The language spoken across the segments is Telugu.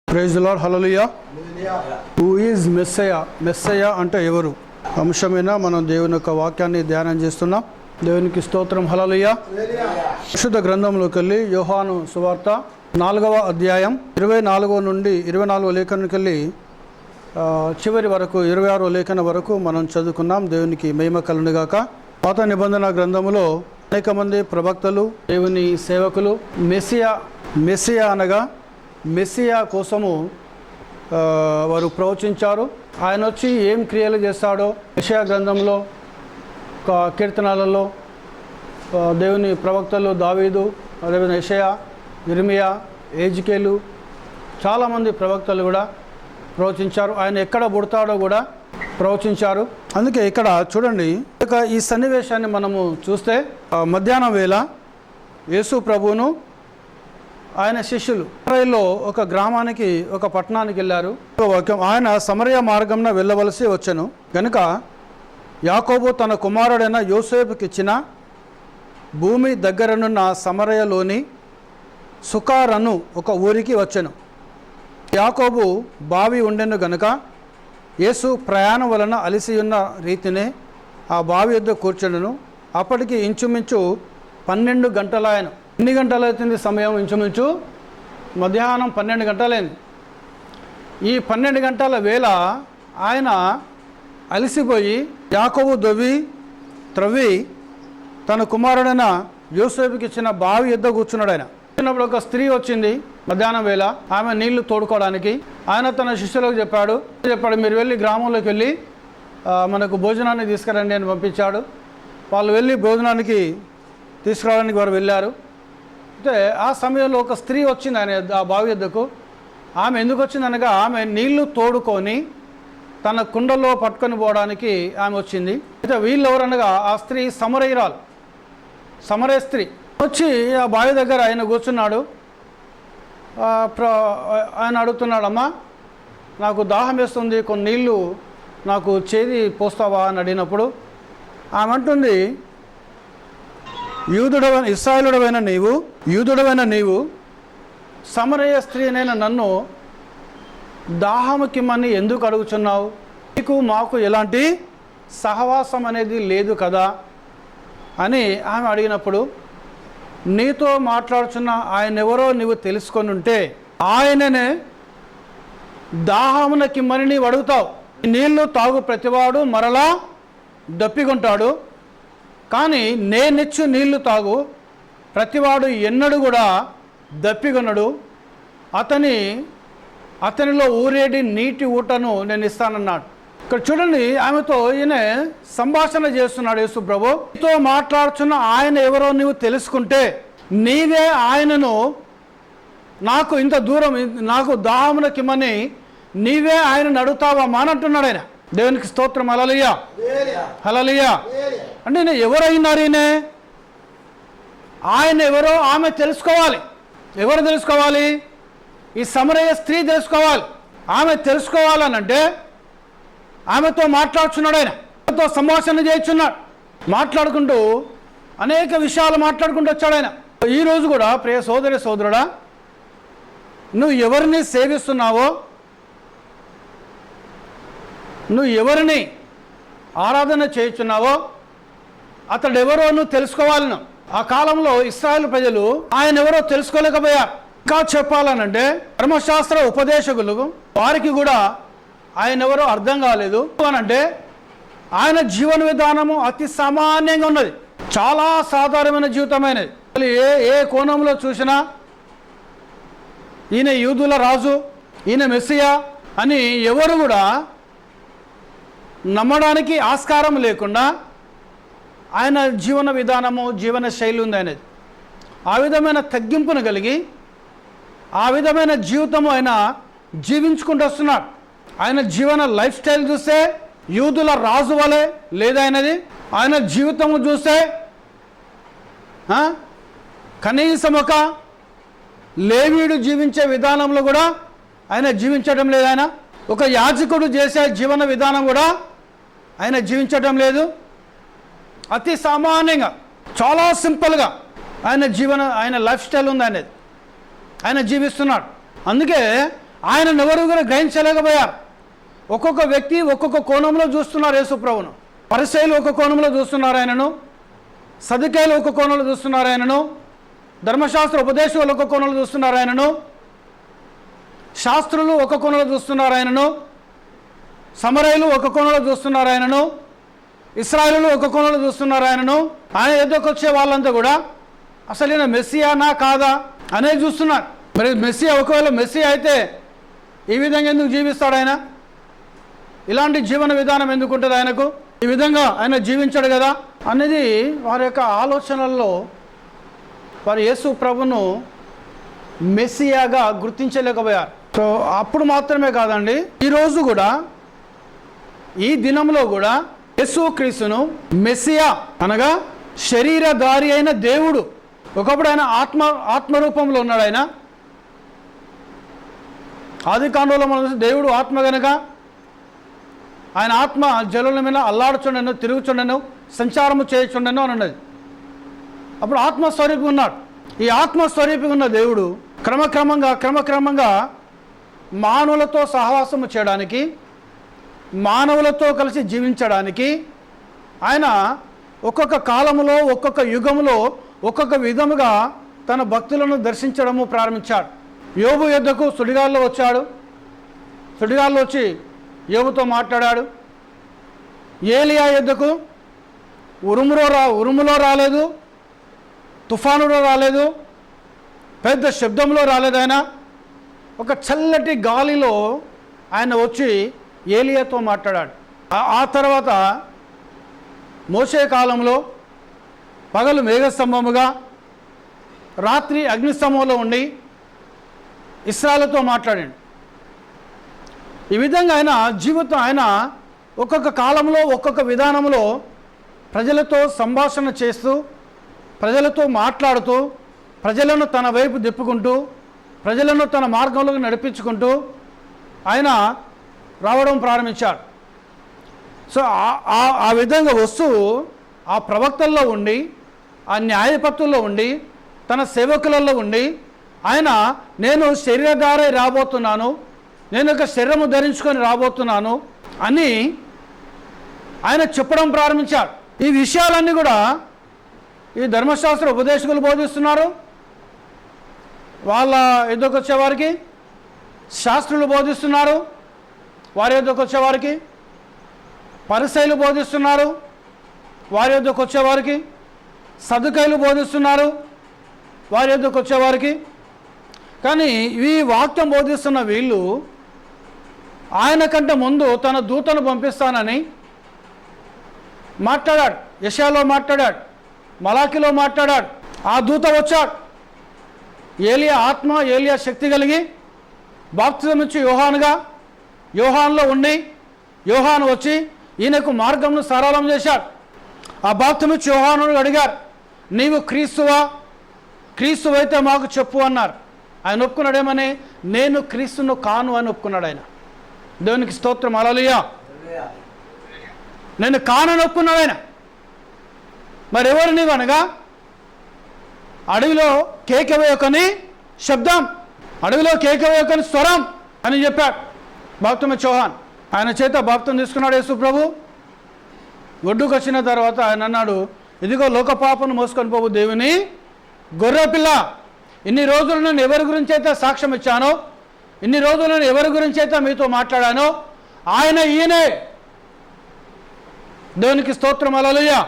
Praise the lord. Hallelujah. Who is messiah? Messiah అంటే ఎవరు అంశమైన మనం దేవుని యొక్క వాక్యాన్ని ధ్యానం చేస్తున్నాం. దేవునికి స్తోత్రం. హల్లెలూయా. పరిశుద్ధ గ్రంథంలోకి వెళ్ళి యోహాను సువార్త 4వ అధ్యాయం 24 నుండి 24 లేఖనానికి వెళ్ళి చివరి వరకు 26వ లేఖన వరకు మనం చదువుకున్నాం. దేవునికి మహిమ కలుగునుగాక. పాత నిబంధన గ్రంథములో అనేక మంది ప్రవక్తలు, దేవుని సేవకులు మెస్సియా అనగా మెస్సియా కోసము వారు ప్రవచించారు. ఆయన వచ్చి ఏం క్రియలు చేస్తాడో యెషయా గ్రంథంలో, కీర్తనలలో దేవుని ప్రవక్తలు దావీదు, అదేవిధంగా యెషయా, యిర్మీయా, ఎజ్కేలు చాలామంది ప్రవక్తలు కూడా ప్రవచించారు. ఆయన ఎక్కడ పుడతాడో కూడా ప్రవచించారు. అందుకే ఇక్కడ చూడండి, ఇక ఈ సన్నివేశాన్ని మనము చూస్తే మధ్యాహ్నం వేళ యేసు ప్రభువును ఆయన శిష్యులు ఇశ్రాయేలులో ఒక గ్రామానికి, ఒక పట్టణానికి వెళ్ళారు. వాక్యం, ఆయన సమరయ మార్గంన వెళ్ళవలసి వచ్చెను గనుక యాకోబు తన కుమారుడైన యోసేపుకి ఇచ్చిన భూమి దగ్గరనున్న సమరయలోని సుకారను ఒక ఊరికి వచ్చెను. యాకోబు బావి ఉండెను గనుక యేసు ప్రయాణం వలన అలిసి ఉన్న రీతినే ఆ బావి యొద్ద కూర్చుండును. అప్పటికి ఇంచుమించు 12 గంటలాయను. ఎన్ని గంటలు అవుతుంది సమయం? ఇంచుమించు మధ్యాహ్నం 12 గంటలైంది. ఈ 12 గంటల వేళ ఆయన అలిసిపోయి యాకోబు త్రవ్వి తన కుమారుడైన యోసేపుకి ఇచ్చిన బావి యొద్ద కూర్చున్నాడు. ఆయన చిన్నప్పుడు ఒక స్త్రీ వచ్చింది మధ్యాహ్నం వేళ, ఆమె నీళ్లు తోడుకోవడానికి. ఆయన తన శిష్యులకు చెప్పాడు, మీరు వెళ్ళి గ్రామంలోకి వెళ్ళి మనకు భోజనాన్ని తీసుకురండి అని పంపించాడు. వాళ్ళు వెళ్ళి భోజనానికి తీసుకురావడానికి వారు వెళ్ళారు. అయితే ఆ సమయంలో ఒక స్త్రీ వచ్చింది ఆయన ఆ బావి యొద్దకు. ఆమె ఎందుకు వచ్చిందనగా, ఆమె నీళ్లు తోడుకొని తన కుండలో పట్టుకొని పోవడానికి ఆమె వచ్చింది. అయితే వీళ్ళు ఎవరనగా ఆ స్త్రీ సమరయ స్త్రీ వచ్చి ఆ బావి దగ్గర ఆయన కూర్చున్నాడు. ఆయన అడుగుతున్నాడు, అమ్మా నాకు దాహం వేస్తుంది, కొన్ని నీళ్ళు నాకు చేది పోస్తావా అని అడిగినప్పుడు ఆమె అంటుంది, యూదుడవైన నీవు సమరయ స్త్రీనైన నన్ను దాహముకిమ్మని ఎందుకు అడుగుచున్నావు? నీకు మాకు ఎలాంటి సహవాసం అనేది లేదు కదా అని ఆమె అడిగినప్పుడు, నీతో మాట్లాడుచున్న ఆయన ఎవరో నీవు తెలుసుకొని ఉంటే ఆయననే దాహమునకిమ్మని నీవు అడుగుతావు. నీళ్లు తాగు ప్రతివాడు మరలా దప్పికొంటాడు, కానీ నేనిచ్చు నీళ్లు తాగు ప్రతివాడు ఎన్నడూ కూడా దప్పికొనడు. అతనిలో ఊరేడి నీటి ఊటను నేను ఇస్తానన్నాడు. ఇక్కడ చూడండి, ఆమెతో ఈయన సంభాషణ చేస్తున్నాడు యేసు ప్రభు. నీతో మాట్లాడుచున్న ఆయన ఎవరో నీవు తెలుసుకుంటే నీవే ఆయనను నాకు ఇంత దూరం, నాకు దాహమునకిమ్మని నీవే ఆయనను అడుగుతావా అని అంటున్నాడు ఆయన. దేవునికి స్తోత్రం. హల్లెలూయా, హల్లెలూయా. అంటే నేను ఎవరైనారు? ఆయన ఎవరో ఆమె తెలుసుకోవాలి. ఎవరు తెలుసుకోవాలి? ఈ సమరయ స్త్రీ తెలుసుకోవాలి. ఆమె తెలుసుకోవాలనంటే ఆమెతో మాట్లాడుచున్నాడు ఆయన, ఆమెతో సంభాషణ చేయించున్నాడు. మాట్లాడుకుంటూ అనేక విషయాలు మాట్లాడుకుంటూ వచ్చాడు ఆయన. ఈరోజు కూడా ప్రియ సోదరుడా, నువ్వు ఎవరిని సేవిస్తున్నావో, నువ్వు ఎవరిని ఆరాధన చేయుచున్నావో అతడు ఎవరో నువ్వు తెలుసుకోవాలను. ఆ కాలంలో ఇశ్రాయేలు ప్రజలు ఆయన ఎవరో తెలుసుకోలేకపోయారు. ఇంకా చెప్పాలనంటే ధర్మశాస్త్ర ఉపదేశకులు వారికి కూడా ఆయన ఎవరో అర్థం కాలేదు. అనంటే ఆయన జీవన విధానము అతి సామాన్యంగా ఉన్నది, చాలా సాధారణమైన జీవితమైనది. ఏ కోణంలో చూసినా ఈయన యూదుల రాజు, ఈయన మెస్సియా అని ఎవరు కూడా నమ్మడానికి ఆస్కారం లేకుండా ఆయన జీవన విధానము, జీవన శైలి ఉంది ఆయనది. ఆ విధమైన తగ్గింపును కలిగి ఆ విధమైన జీవితము ఆయన జీవించుకుంటూ వస్తున్నాడు. ఆయన జీవన లైఫ్ స్టైల్ చూస్తే యూదుల రాజు వలె లేదు ఆయనది. ఆయన జీవితము చూస్తే కనీసం ఒక లేవీయుడు జీవించే విధానంలో కూడా ఆయన జీవించడం లేదు. ఆయన ఒక యాజకుడు చేసే జీవన విధానం కూడా ఆయన జీవించడం లేదు. అతి సామాన్యంగా, చాలా సింపుల్గా ఆయన లైఫ్ స్టైల్ ఉంది అనేది. ఆయన జీవిస్తున్నాడు. అందుకే ఆయనను ఎవరు కూడా గ్రహించలేకపోయారు. ఒక్కొక్క వ్యక్తి ఒక్కొక్క కోణంలో చూస్తున్నారు యేసు ప్రభువును. పరిసయ్యులు ఒక కోణంలో చూస్తున్నారు ఆయనను, సదుకాయలు ఒక కోణంలో చూస్తున్నారు ఆయనను, ధర్మశాస్త్ర ఉపదేశాలు ఒక కోణంలో చూస్తున్నారు ఆయనను, శాస్త్రులు ఒక కోణంలో చూస్తున్నారు ఆయనను, సమరయులు ఒక కోణంలో చూస్తున్నారు ఆయనను, ఇశ్రాయేలులు ఒక కోణంలో చూస్తున్నారు ఆయనను. ఆయన ఎదురుకు వచ్చే వాళ్ళంతా కూడా అసలు ఈయన మెస్సియానా కాదా అనేది చూస్తున్నారు. మరి మెస్సియా, ఒకవేళ మెస్సియా అయితే ఈ విధంగా ఎందుకు జీవిస్తాడు ఆయన? ఇలాంటి జీవన విధానం ఎందుకు ఉంటుంది ఆయనకు? ఈ విధంగా ఆయన జీవించాడు కదా అనేది వారి యొక్క ఆలోచనల్లో వారు యేసు ప్రభును మెస్సియాగా గుర్తించలేకపోయారు. సో అప్పుడు మాత్రమే కాదండి, ఈరోజు కూడా ఈ దినంలో కూడా యేసు క్రీస్తును మెస్సియా అనగా శరీరధారి అయిన దేవుడు. ఒకప్పుడు ఆయన ఆత్మరూపంలో ఉన్నాడు. ఆయన ఆది కాండంలో మనం దేవుడు ఆత్మ గనుక ఆయన ఆత్మ జలుల మీద అల్లాడుచుండెను, తిరుగుచుండెను, సంచారము చేయుచుండెను అని ఉన్నది. అప్పుడు ఆత్మస్వరూపి ఉన్నాడు. ఈ ఆత్మస్వరూపి ఉన్న దేవుడు క్రమక్రమంగా మానవులతో సహవాసము చేయడానికి, మానవులతో కలిసి జీవించడానికి ఆయన ఒక్కొక్క కాలములో ఒక్కొక్క యుగములో ఒక్కొక్క విధముగా తన భక్తులను దర్శించడము ప్రారంభించాడు. యోబు యొద్దకు సుడిగాల్లో వచ్చాడు. సుడిగాల్లో వచ్చి యోబుతో మాట్లాడాడు. ఏలియా యొద్దకు ఉరుములో రాలేదు, తుఫానులో రాలేదు, పెద్ద శబ్దంలో రాలేదు. ఆయన ఒక చల్లటి గాలిలో ఆయన వచ్చి ఏలియాతో మాట్లాడాడు. ఆ తర్వాత మోషే కాలంలో పగలు మేఘస్తంభముగా, రాత్రి అగ్నిస్తంభంలో ఉండి ఇశ్రాయేలుతో మాట్లాడాడు. ఈ విధంగా ఆయన జీవితం ఆయన ఒక్కొక్క కాలంలో ఒక్కొక్క విధానంలో ప్రజలతో సంభాషణ చేస్తూ, ప్రజలతో మాట్లాడుతూ, ప్రజలను తన వైపు తిప్పుకుంటూ, ప్రజలను తన మార్గంలోకి నడిపించుకుంటూ ఆయన రావడం ప్రారంభించాడు. సో ఆ విధంగా వస్తూ ఆ ప్రవక్తల్లో ఉండి, ఆ న్యాయపత్తుల్లో ఉండి, తన సేవకులలో ఉండి ఆయన నేను శరీరధారై రాబోతున్నాను, నేను ఒక శరీరము ధరించుకొని రాబోతున్నాను అని ఆయన చెప్పడం ప్రారంభించాడు. ఈ విషయాలన్నీ కూడా ఈ ధర్మశాస్త్ర ఉపదేశకులు బోధిస్తున్నారు. వాళ్ళ ఎదుకు వచ్చేవారికి శాస్త్రులు బోధిస్తున్నారు. వారి ఎదుకు వచ్చేవారికి పరిసయ్యులు బోధిస్తున్నారు. వారి ఎదుకు వచ్చేవారికి సదుకాయలు బోధిస్తున్నారు. వారి ఎదుకు వచ్చేవారికి కానీ ఈ వాక్యం బోధిస్తున్న వీళ్ళు ఆయన కంటే ముందు తన దూతను పంపిస్తానని మాట్లాడాడు. యెషయాలో మాట్లాడాడు, మలాకిలో మాట్లాడాడు. ఆ దూత వచ్చాడు. ఏలియా ఆత్మ, ఏలియా శక్తి కలిగి బాప్తిజం ఇచ్చి యోహానులో ఉండి యోహాను వచ్చి ఈయనకు మార్గంను సరళం చేశాడు. ఆ బాప్తిజం ఇచ్చి యోహాను అడిగారు, నీవు క్రీస్తువా? క్రీస్తువైతే మాకు చెప్పు అన్నారు. ఆయన ఒప్పుకున్నాడేమని, నేను క్రీస్తును కాను అని ఒప్పుకున్నాడు. ఆయన దేవునికి స్తోత్రం, హల్లెలూయా. నేను కానని ఒప్పుకున్నాడు ఆయన. మరి ఎవరు నీవు అనగా, అడవిలో కేకవేయకని శబ్దం, అడవిలో కేకవేయకని స్వరం అని చెప్పాడు బాప్తిజం యోహాను. ఆయన చేత బాప్తిజం తీసుకున్నాడు యేసు ప్రభు. ఒడ్డుకు వచ్చిన తర్వాత ఆయన అన్నాడు, ఇదిగో లోకపాపను మోసుకొని పోవు దేవుని గొర్రెపిల్ల. ఇన్ని రోజులు నేను ఎవరి గురించి అయితే సాక్ష్యం ఇచ్చానో, ఇన్ని రోజులు నేను ఎవరి గురించి అయితే మీతో మాట్లాడానో ఈయనే. దేవునికి స్తోత్రం, హల్లెలూయా,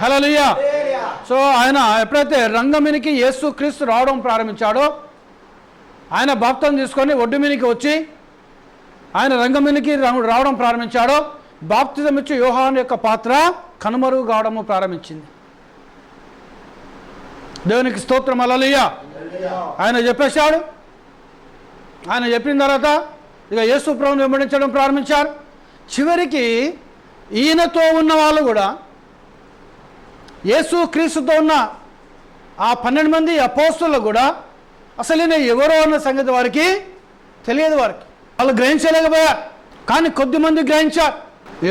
హల్లెలూయా. సో ఆయన ఎప్పుడైతే రంగమినికి యేసు క్రీస్తు రావడం ప్రారంభించాడో, ఆయన బాప్తిజం తీసుకొని ఒడ్డు మీనికి వచ్చి ఆయన రంగమినికి రావడం ప్రారంభించాడో, బాప్తిజం ఇచ్చి యోహాను యొక్క పాత్ర కనుమరుగు కావడము ప్రారంభించింది. దేవునికి స్తోత్రం, హల్లెలూయా. ఆయన చెప్పేశాడు. ఆయన చెప్పిన తర్వాత ఇక యేసు ప్రభువును వెంబడించడం ప్రారంభించారు. చివరికి ఈయనతో ఉన్న వాళ్ళు కూడా, యేసు క్రీస్తుతో ఉన్న ఆ 12 మంది అపోస్తలులు కూడా అసలు ఈయన ఎవరో అన్న సంగతి వారికి తెలియదు. వాళ్ళు గ్రహించలేకపోయారు. కానీ కొద్దిమంది గ్రహించారు.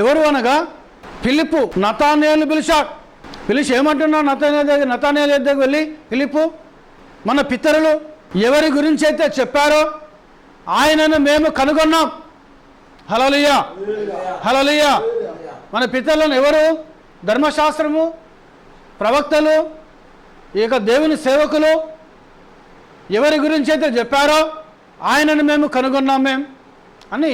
ఎవరు అనగా, ఫిలిప్పు నతానేయులు పిలిచాడు. పిలిచి ఏమంటున్నాడు, నతానేయుల దగ్గరికి వెళ్ళి, ఫిలిప్పు, మన పితరులు ఎవరి గురించి అయితే చెప్పారో ఆయనను మేము కనుగొన్నాం. హల్లెలూయా, హల్లెలూయా. మన పితరులను ఎవరు? ధర్మశాస్త్రము, ప్రవక్తలు, ఇక దేవుని సేవకులు ఎవరి గురించి అయితే చెప్పారో ఆయనను మేము కనుగొన్నాం అని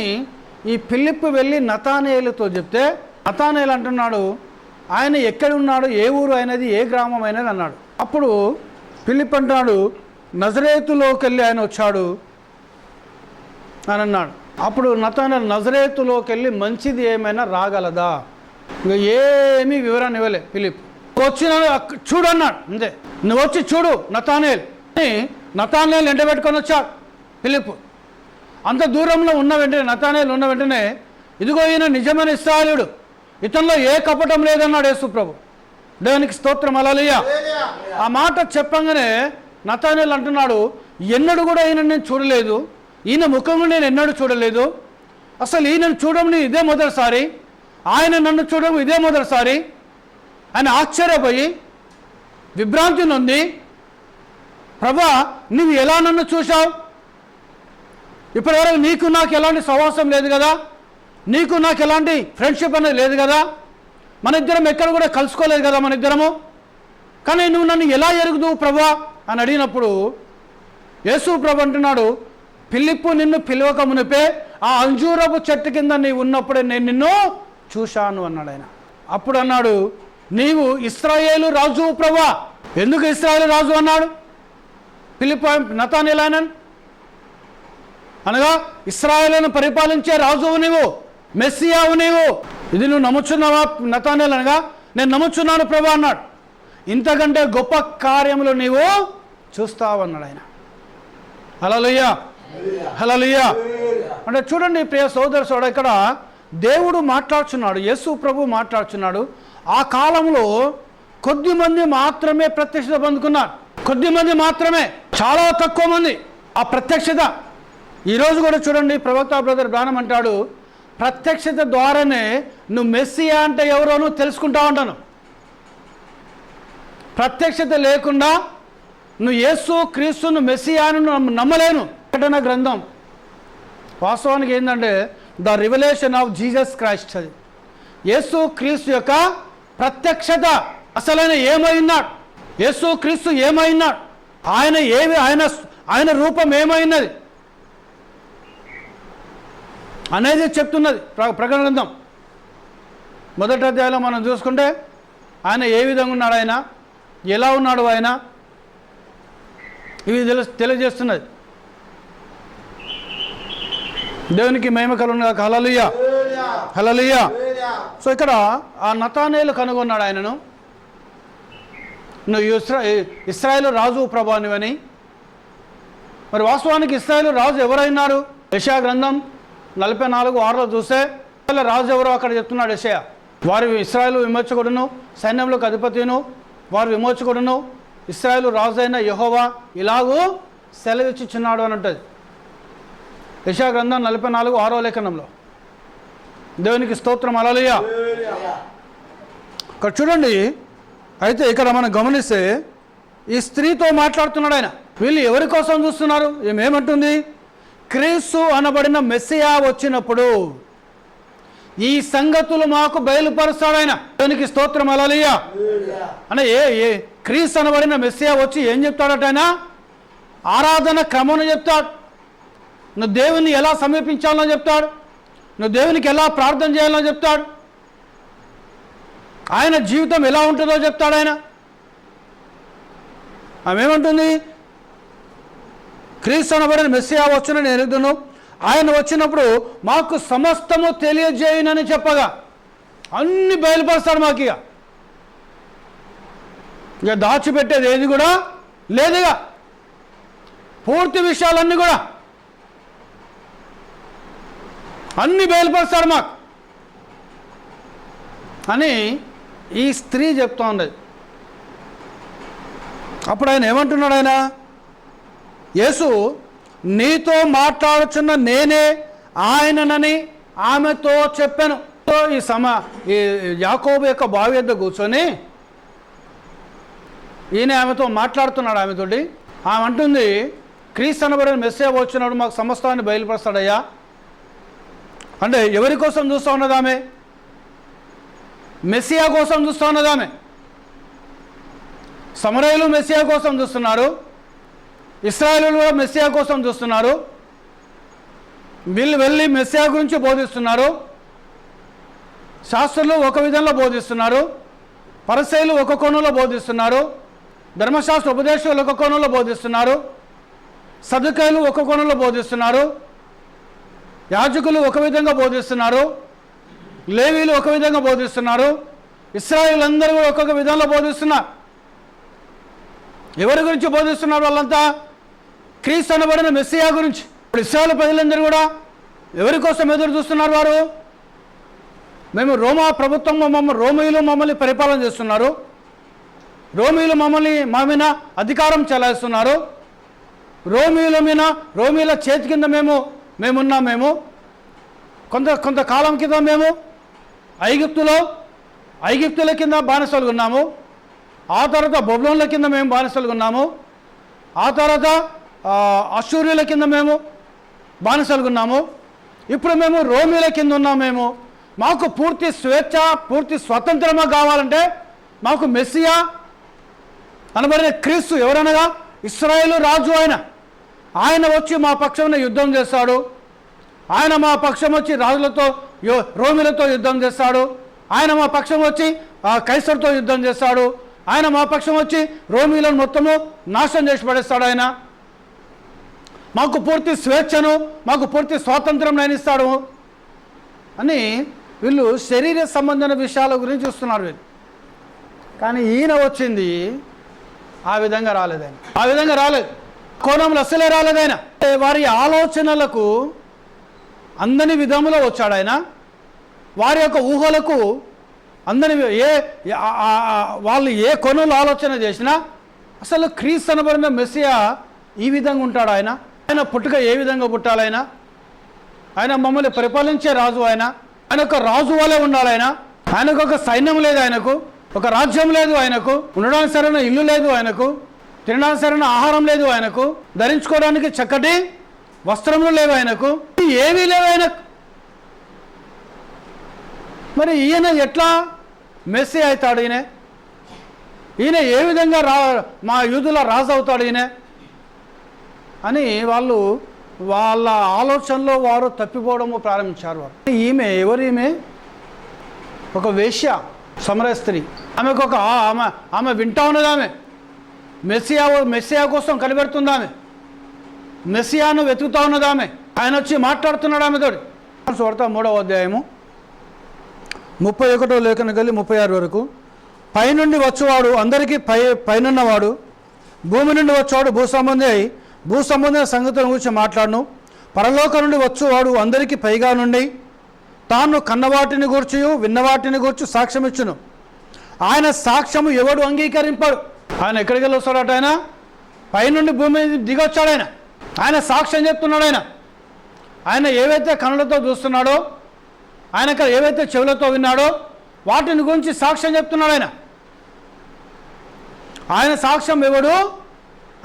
ఈ ఫిలిప్పు వెళ్ళి నతానేలుతో చెప్తే, నతానేలు అంటున్నాడు ఆయన ఎక్కడ ఉన్నాడు, ఏ ఊరు అయినది, ఏ గ్రామం అయినది అన్నాడు. అప్పుడు ఫిలిప్ అంటున్నాడు నజరేతులోకి వెళ్ళి ఆయన వచ్చాడు అని అన్నాడు. అప్పుడు నతానేలు నజరేతులోకి వెళ్ళి మంచిది ఏమైనా రాగలదా? ఇక ఏమీ వివరాన్ని ఇవ్వలే ఫిలిప్. వచ్చిన చూడు అన్నాడు, అంతే. నువ్వు వచ్చి చూడు నతానేల్ అని నతానేలు ఎంట పెట్టుకొని వచ్చాడు ఫిలిప్. అంత దూరంలో ఉన్న వెంటనే నతానేలు ఉన్న వెంటనే ఇదిగో ఈయన నిజమైన ఇశ్రాయేలుడు, ఇతనిలో ఏ కపటం లేదన్నాడు యేసు ప్రభు. దేవునికి స్తోత్రం, హల్లెలూయా. ఆ మాట చెప్పంగానే నతానేలు అంటున్నాడు ఎన్నడూ కూడా ఈయన నేను చూడలేదు, ఈయన ముఖంలో నేను ఎన్నడూ చూడలేదు, అసలు ఈయనను చూడడం ఇదే మొదటిసారి, ఆయన నన్ను చూడడం ఇదే మొదటిసారి. ఆయన ఆశ్చర్యపోయి విభ్రాంతి నొంది, ప్రభా నువ్వు ఎలా నన్ను చూశావు? ఇప్పటివరకు నీకు నాకు ఎలాంటి సహవాసం లేదు కదా, నీకు నాకు ఎలాంటి ఫ్రెండ్షిప్ అనేది లేదు కదా, మన ఇద్దరం ఎక్కడ కూడా కలుసుకోలేదు కదా మన ఇద్దరము, కానీ నువ్వు నన్ను ఎలా ఎరుగుదువు ప్రభా అని అడిగినప్పుడు యేసు ప్రభు అంటున్నాడు ఫిలిప్పు నిన్ను పిలవక మునిపే ఆ అంజూరపు చెట్టు కింద నీవు ఉన్నప్పుడే నేను నిన్ను చూశాను అన్నాడు ఆయన. అప్పుడు అన్నాడు నీవు ఇశ్రాయేలు రాజు ప్రభా. ఎందుకు ఇశ్రాయేలు రాజు అన్నాడు ఫిలిప్ నతానేలు ఆయన? అనగా ఇశ్రాయేలును పరిపాలించే రాజువు నీవు, మెస్సియావు నీవు, ఇది నువ్వు నమ్ముచున్నావా నతానేలు? అనగా నేను నమ్ముచున్నాను ప్రభా అన్నాడు. ఇంతకంటే గొప్ప కార్యములు నీవు చూస్తావు అన్నాడు ఆయన. హల్లెలూయా, హల్లెలూయా. అంటే చూడండి ప్రియ సోదర సోడ, ఇక్కడ దేవుడు మాట్లాడుచున్నాడు, యేసు ప్రభు మాట్లాడుచున్నాడు. ఆ కాలంలో కొద్ది మంది మాత్రమే ప్రత్యక్షత పొందుకున్నారు, కొద్ది మంది మాత్రమే, చాలా తక్కువ మంది ఆ ప్రత్యక్షత. ఈరోజు కూడా చూడండి ప్రవక్త బ్రదర్ బ్రానం అంటాడు ప్రత్యక్షత ద్వారానే నువ్వు మెస్సియా అంటే ఎవరో నువ్వు తెలుసుకుంటావు అంటాను. ప్రత్యక్షత లేకుండా నువ్వు యేసు క్రీస్తును మెస్సియాను నమ్మలేను. ప్రకటన గ్రంథం వాస్తవానికి ఏంటంటే the revolution of Jesus Christ. అది యేసు క్రీస్తు యొక్క ప్రత్యక్షత. అసలు ఆయన ఏమైనాడు, యేసు క్రీస్తు ఏమైనాడు, ఆయన ఏమి, ఆయన రూపం ఏమైనది అనేది చెప్తున్నది ప్రకటన గ్రంథం మొదటి అధ్యాయంలో మనం చూసుకుంటే ఆయన ఏ విధంగా ఉన్నాడు, ఆయన ఎలా ఉన్నాడు, ఆయన ఇవి తెలియజేస్తున్నది. దేవునికి మహిమ కలుగునుగాక. హల్లెలూయా, హల్లెలూయా. సో ఇక్కడ ఆ నతానేలు కనుగొన్నాడు ఆయనను, నువ్వు ఇశ్రాయేలు రాజు ప్రభానివని. మరి వాస్తవానికి ఇశ్రాయేలు రాజు ఎవరైనారు? యెషయా గ్రంథం 44:6 చూస్తే రాజు ఎవరో అక్కడ చెప్తున్నాడు యెషయా. వారి ఇశ్రాయేలు విమోచకుడును, సైన్యంలోకి అధిపతిను, వారి విమోచకుడును, ఇశ్రాయేలు రాజు అయిన యెహోవా ఇలాగూ సెలవిచ్చుచున్నాడు అని ఉంటుంది యెషయా గ్రంథం 44:6 లేఖనంలో. దేవునికి స్తోత్రం, హల్లెలూయా. ఇక్కడ చూడండి, అయితే ఇక్కడ మనం గమనిస్తే ఈ స్త్రీతో మాట్లాడుతున్నాడు ఆయన. వీళ్ళు ఎవరి కోసం చూస్తున్నారు? ఏమంటుంది? క్రీస్తు అనబడిన మెస్సియా వచ్చినప్పుడు ఈ సంగతులు మాకు బయలుపరుస్తాడు ఆయన. దేవునికి స్తోత్రం, హల్లెలూయా. అంటే ఏ క్రీస్తు అనబడిన మెస్సియా వచ్చి ఏం చెప్తాడట ఆయన? ఆరాధన క్రమం చెప్తాడు, నువ్వు దేవుని ఎలా సమీపించాలో చెప్తాడు, నువ్వు దేవునికి ఎలా ప్రార్థన చేయాలో చెప్తాడు, ఆయన జీవితం ఎలా ఉంటుందో చెప్తాడు ఆయన. ఆమె ఏమంటుంది? క్రీస్తు అనబడిన మెస్సియా వచ్చున నేను ఎరుగుదును, ఆయన వచ్చినప్పుడు మాకు సమస్తము తెలియజేయునని చెప్పగా అన్ని బయలుపరుస్తాడు మాకు. ఇక దాచిపెట్టేది ఏది కూడా లేదుగా, పూర్తి విషయాలన్నీ కూడా అన్ని బయలుపరుస్తాడు మాకు అని ఈ స్త్రీ చెప్తా ఉన్నది. అప్పుడు ఆయన ఏమంటున్నాడు? ఆయన యేసు నీతో మాట్లాడుచున్న నేనే ఆయననని ఆమెతో చెప్పాను. ఈ యాకోబు యొక్క బావి వద్ద కూర్చొని ఈయన ఆమెతో మాట్లాడుతున్నాడు. ఆమెతోటి ఆమె అంటుంది క్రీస్తు అనబడిన మెస్సియా వచ్చినాడు, మాకు సమస్తాన్ని బయలుపరుస్తాడయ్యా అంటే ఎవరి కోసం చూస్తూ ఉన్నదామె? మెస్సియా కోసం చూస్తూ ఉన్నదామె. సమరయులు మెస్సియా కోసం చూస్తున్నారు, ఇశ్రాయేలీయులు కూడా మెస్సియా కోసం చూస్తున్నారు. వీళ్ళు వెళ్ళి మెస్సియా గురించి బోధిస్తున్నారు. శాస్త్రులు ఒక విధంలో బోధిస్తున్నారు, పరిసయ్యులు ఒక కోణంలో బోధిస్తున్నారు, ధర్మశాస్త్ర ఉపదేశాలు ఒక కోణంలో బోధిస్తున్నారు, సదుకాయులు ఒక కోణంలో బోధిస్తున్నారు, యాజకులు ఒక విధంగా బోధిస్తున్నారు, లేవీలు ఒక విధంగా బోధిస్తున్నారు, ఇశ్రాయేలీయులందరూ కూడా ఒక్కొక్క విధంలో బోధిస్తున్నారు. ఎవరి గురించి బోధిస్తున్నారు? వాళ్ళంతా క్రీస్తు అనబడిన మెస్సియా గురించి. ఇప్పుడు ఇశ్రాయేలు ప్రజలందరూ కూడా ఎవరి కోసం ఎదురు చూస్తున్నారు? వారు మేము రోమా ప్రభుత్వం రోమీయులు మమ్మల్ని పరిపాలన చేస్తున్నారు, రోమీయులు మా మీద అధికారం చెలాయిస్తున్నారు, రోమీల చేతి కింద మేమున్నాం. కొంతకాలం కింద మేము ఐగుప్తుల కింద బానిసలుగా ఉన్నాము, ఆ తర్వాత బబులోన్ల కింద మేము బానిసలుగా ఉన్నాము, ఆ తర్వాత అశ్షూరీయుల కింద మేము బానిసలుగా ఉన్నాము, ఇప్పుడు మేము రోమీల కింద ఉన్నాము. మాకు పూర్తి స్వేచ్ఛ, పూర్తి స్వతంత్రమా కావాలంటే మాకు మెస్సియా అనబడిన క్రీస్తు, ఎవరనగా ఇశ్రాయేలు రాజు ఆయన వచ్చి మా పక్షాన యుద్ధం చేస్తాడు. ఆయన మా పక్షం వచ్చి రాజులతో రోమిలతో యుద్ధం చేస్తాడు. ఆయన మా పక్షం వచ్చి కైసర్తో యుద్ధం చేస్తాడు. ఆయన మా పక్షం వచ్చి రోమిలను మొత్తము నాశనం చేసి పడేస్తాడు. ఆయన మాకు పూర్తి స్వేచ్ఛను, మాకు పూర్తి స్వాతంత్రం ఆయన ఇస్తాడు అని వీళ్ళు శరీర సంబంధమైన విషయాల గురించి చూస్తున్నారు వీళ్ళు. కానీ ఈయన వచ్చింది ఆ విధంగా రాలేదు. కోణంలో అసలే రాలేదు. ఆయన వారి ఆలోచనలకు అందని విధములో వచ్చాడు. ఆయన వారి యొక్క ఊహలకు అందని వాళ్ళు ఏ కోణంలో ఆలోచన చేసినా అసలు క్రీస్తు అనబడిన మెస్సియా ఈ విధంగా ఉంటాడు. ఆయన పుట్టుక ఏ విధంగా పుట్టాలి? ఆయన మమ్మల్ని పరిపాలించే రాజు. ఆయన ఒక రాజు వలె ఉండాలి. ఆయనకు ఒక సైన్యం లేదు, ఆయనకు ఒక రాజ్యం లేదు, ఆయనకు ఉండడానికి సరైన ఇల్లు లేదు, ఆయనకు తినడానికి సరైన ఆహారం లేదు, ఆయనకు ధరించుకోవడానికి చక్కటి వస్త్రములు లేవు, ఆయనకు ఏమీ లేవు ఆయనకు. మరి ఈయన ఎట్లా మెస్సియా అవుతాడు? ఈయన ఏ విధంగా మా యూదుల రాజు అవుతాడు ఈయన అని వాళ్ళ ఆలోచనలో వారు తప్పిపోవడము ప్రారంభించారు. వారు ఎవరు? ఈమె ఒక వేశ్య, సమరయ స్త్రీ. ఆమె వింటా ఉన్నది. ఆమె మెస్సియా కోసం కనిపెడుతుంది. ఆమె మెస్సియాను వెతుకుతా ఉన్నది. ఆయన వచ్చి మాట్లాడుతున్నాడు ఆమెతోటి. వార్త 3వ అధ్యాయము 31వ లేఖన కలిగి 36 వరకు. పైనుండి వచ్చేవాడు అందరికీ పైనున్నవాడు, భూమి నుండి వచ్చేవాడు భూసంబంధమైన సంగతుల గురించి మాట్లాడును. పరలోకం నుండి వచ్చేవాడు అందరికీ పైగా నుండి తాను కన్నవాటిని గూర్చి విన్నవాటిని గూర్చి సాక్ష్యం ఇచ్చును. ఆయన సాక్ష్యము ఎవడు అంగీకరింపడు. ఆయన ఎక్కడికి వెళ్ళి వస్తాడట? ఆయన పైనుండి భూమి దిగొచ్చాడు. ఆయన సాక్ష్యం చెప్తున్నాడు. ఆయన ఏవైతే కనులతో చూస్తున్నాడో, ఆయన ఏవైతే చెవులతో విన్నాడో వాటిని గురించి సాక్ష్యం చెప్తున్నాడు. ఆయన సాక్ష్యం ఎవడు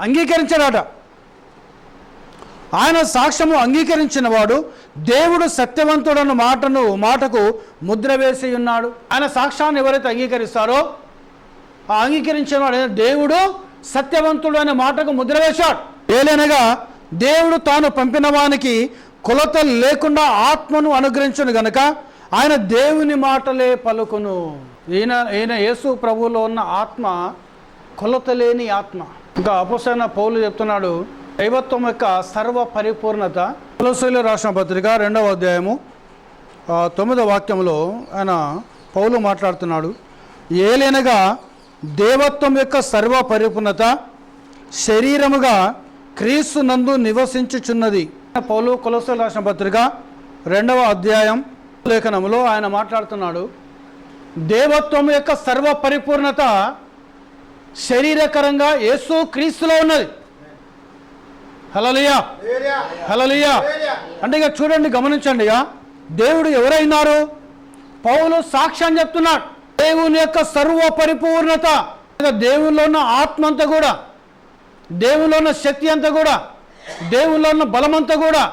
అంగీకరించాడట. ఆయన సాక్ష్యము అంగీకరించిన వాడు దేవుడు సత్యవంతుడన్న మాటకు ముద్ర వేసి ఉన్నాడు. ఆయన సాక్ష్యాన్ని ఎవరైతే అంగీకరిస్తారో ఆ అంగీకరించిన వాడు దేవుడు సత్యవంతుడు అనే మాటకు ముద్ర వేశాడు. ఏలైనగా దేవుడు తాను పంపిన వానికి కొలత లేకుండా ఆత్మను అనుగ్రహించును గనుక ఆయన దేవుని మాటలే పలుకును. ఈయన యేసు ప్రభువులో ఉన్న ఆత్మ కొలత లేని ఆత్మ. ఇంకా అపోస్తలుడైన పౌలు చెప్తున్నాడు దైవత్వం యొక్క సర్వ పరిపూర్ణత. కొలొస్సీయులకు రాసిన పత్రిక 2వ అధ్యాయము 9వ వాక్యంలో ఆయన పౌలు మాట్లాడుతున్నాడు. ఏలైనగా దేవత్వం యొక్క సర్వ పరిపూర్ణత శరీరముగా క్రీస్తు నందు నివసించుచున్నది. పౌలు కొలొస్సీయులకు రాసిన పత్రిక 2వ అధ్యాయం లేఖనములో ఆయన మాట్లాడుతున్నాడు. దేవత్వం యొక్క సర్వ పరిపూర్ణత శరీరకరంగా యేసు క్రీస్తులో ఉన్నది. హల్లెలూయా, హల్లెలూయా. అంటే ఇక చూడండి, గమనించండి. దేవుడు ఎవరైనారు? పౌలు సాక్ష్యం చెప్తున్నాడు. దేవుని యొక్క సర్వ పరిపూర్ణత, దేవునిలో ఉన్న ఆత్మ అంతా కూడా, దేవునిలో ఉన్న శక్తి అంతా కూడా దేవుల్లో ఉన్న బలమంతా కూడా,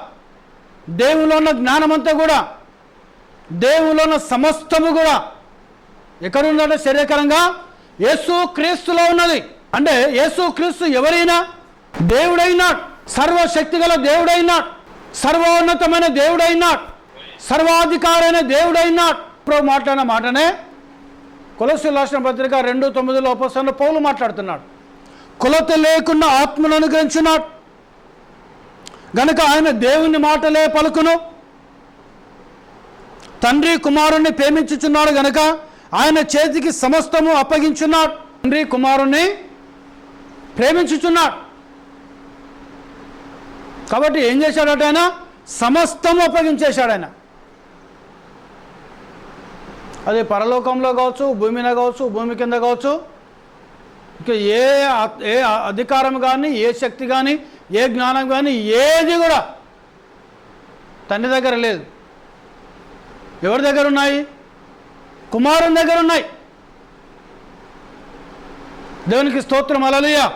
దేవుల్లో ఉన్న జ్ఞానమంతా కూడా, దేవుల్లో ఉన్న సమస్తము కూడా ఎక్కడుందంటే శరీరకరంగా యేసు క్రీస్తులో ఉన్నది. అంటే యేసు క్రీస్తు ఎవరైనా దేవుడైనా, సర్వశక్తి గల దేవుడైనా, సర్వోన్నతమైన దేవుడైనా, సర్వాధికారైన దేవుడైనా ప్రభు మాట్లాడిన మాటనే కొలొస్సీయులకు రాసిన పత్రిక 2:9 అపోస్తలుడైన పౌలు మాట్లాడుతున్నాడు. కొలత లేకుండా ఆత్మను అనుగ్రహించున్నాడు గనుక ఆయన దేవుని మాటలే పలుకును. తండ్రి కుమారుణ్ణి ప్రేమించుచున్నాడు గనుక ఆయన చేతికి సమస్తము అప్పగించున్నాడు. తండ్రి కుమారుణ్ణి ప్రేమించుచున్నాడు కాబట్టి ఏం చేశాడట? ఆయన సమస్తము అప్పగించేశాడు. ఆయన అది పరలోకంలో కావచ్చు, భూమి మీద కావచ్చు, భూమి కింద కావచ్చు, ఇక ఏ అధికారం కానీ, ఏ శక్తి కానీ, ఏ జ్ఞానం కానీ ఏది కూడా తండ్రి దగ్గర లేదు. ఎవరి దగ్గర ఉన్నాయి? కుమారుని దగ్గర ఉన్నాయి. దేవునికి స్తోత్రం, హల్లెలూయా.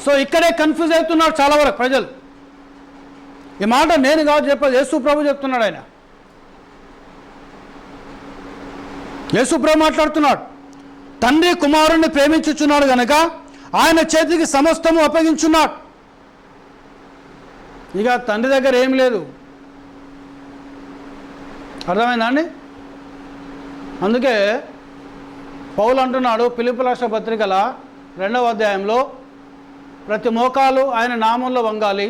సో ఇక్కడే కన్ఫ్యూజ్ అవుతున్నారు చాలా వరకు ప్రజలు. ఈ మాట నేను కాదు చెప్పేది, యేసు ప్రభు చెప్తున్నాడు. ఆయన యేసు ప్రభు మాట్లాడుతున్నాడు. తండ్రి కుమారుణ్ణి ప్రేమించుచున్నాడు గనక ఆయన చేతికి సమస్తము అప్పగించున్నాడు. ఇక తండ్రి దగ్గర ఏం లేదు. అర్థమైందా అండి? అందుకే పౌలు అంటున్నాడు ఫిలిప్పీయులకు రాసిన పత్రికల 2వ అధ్యాయంలో, ప్రతి మోకాలు ఆయన నామంలో వంగాలి,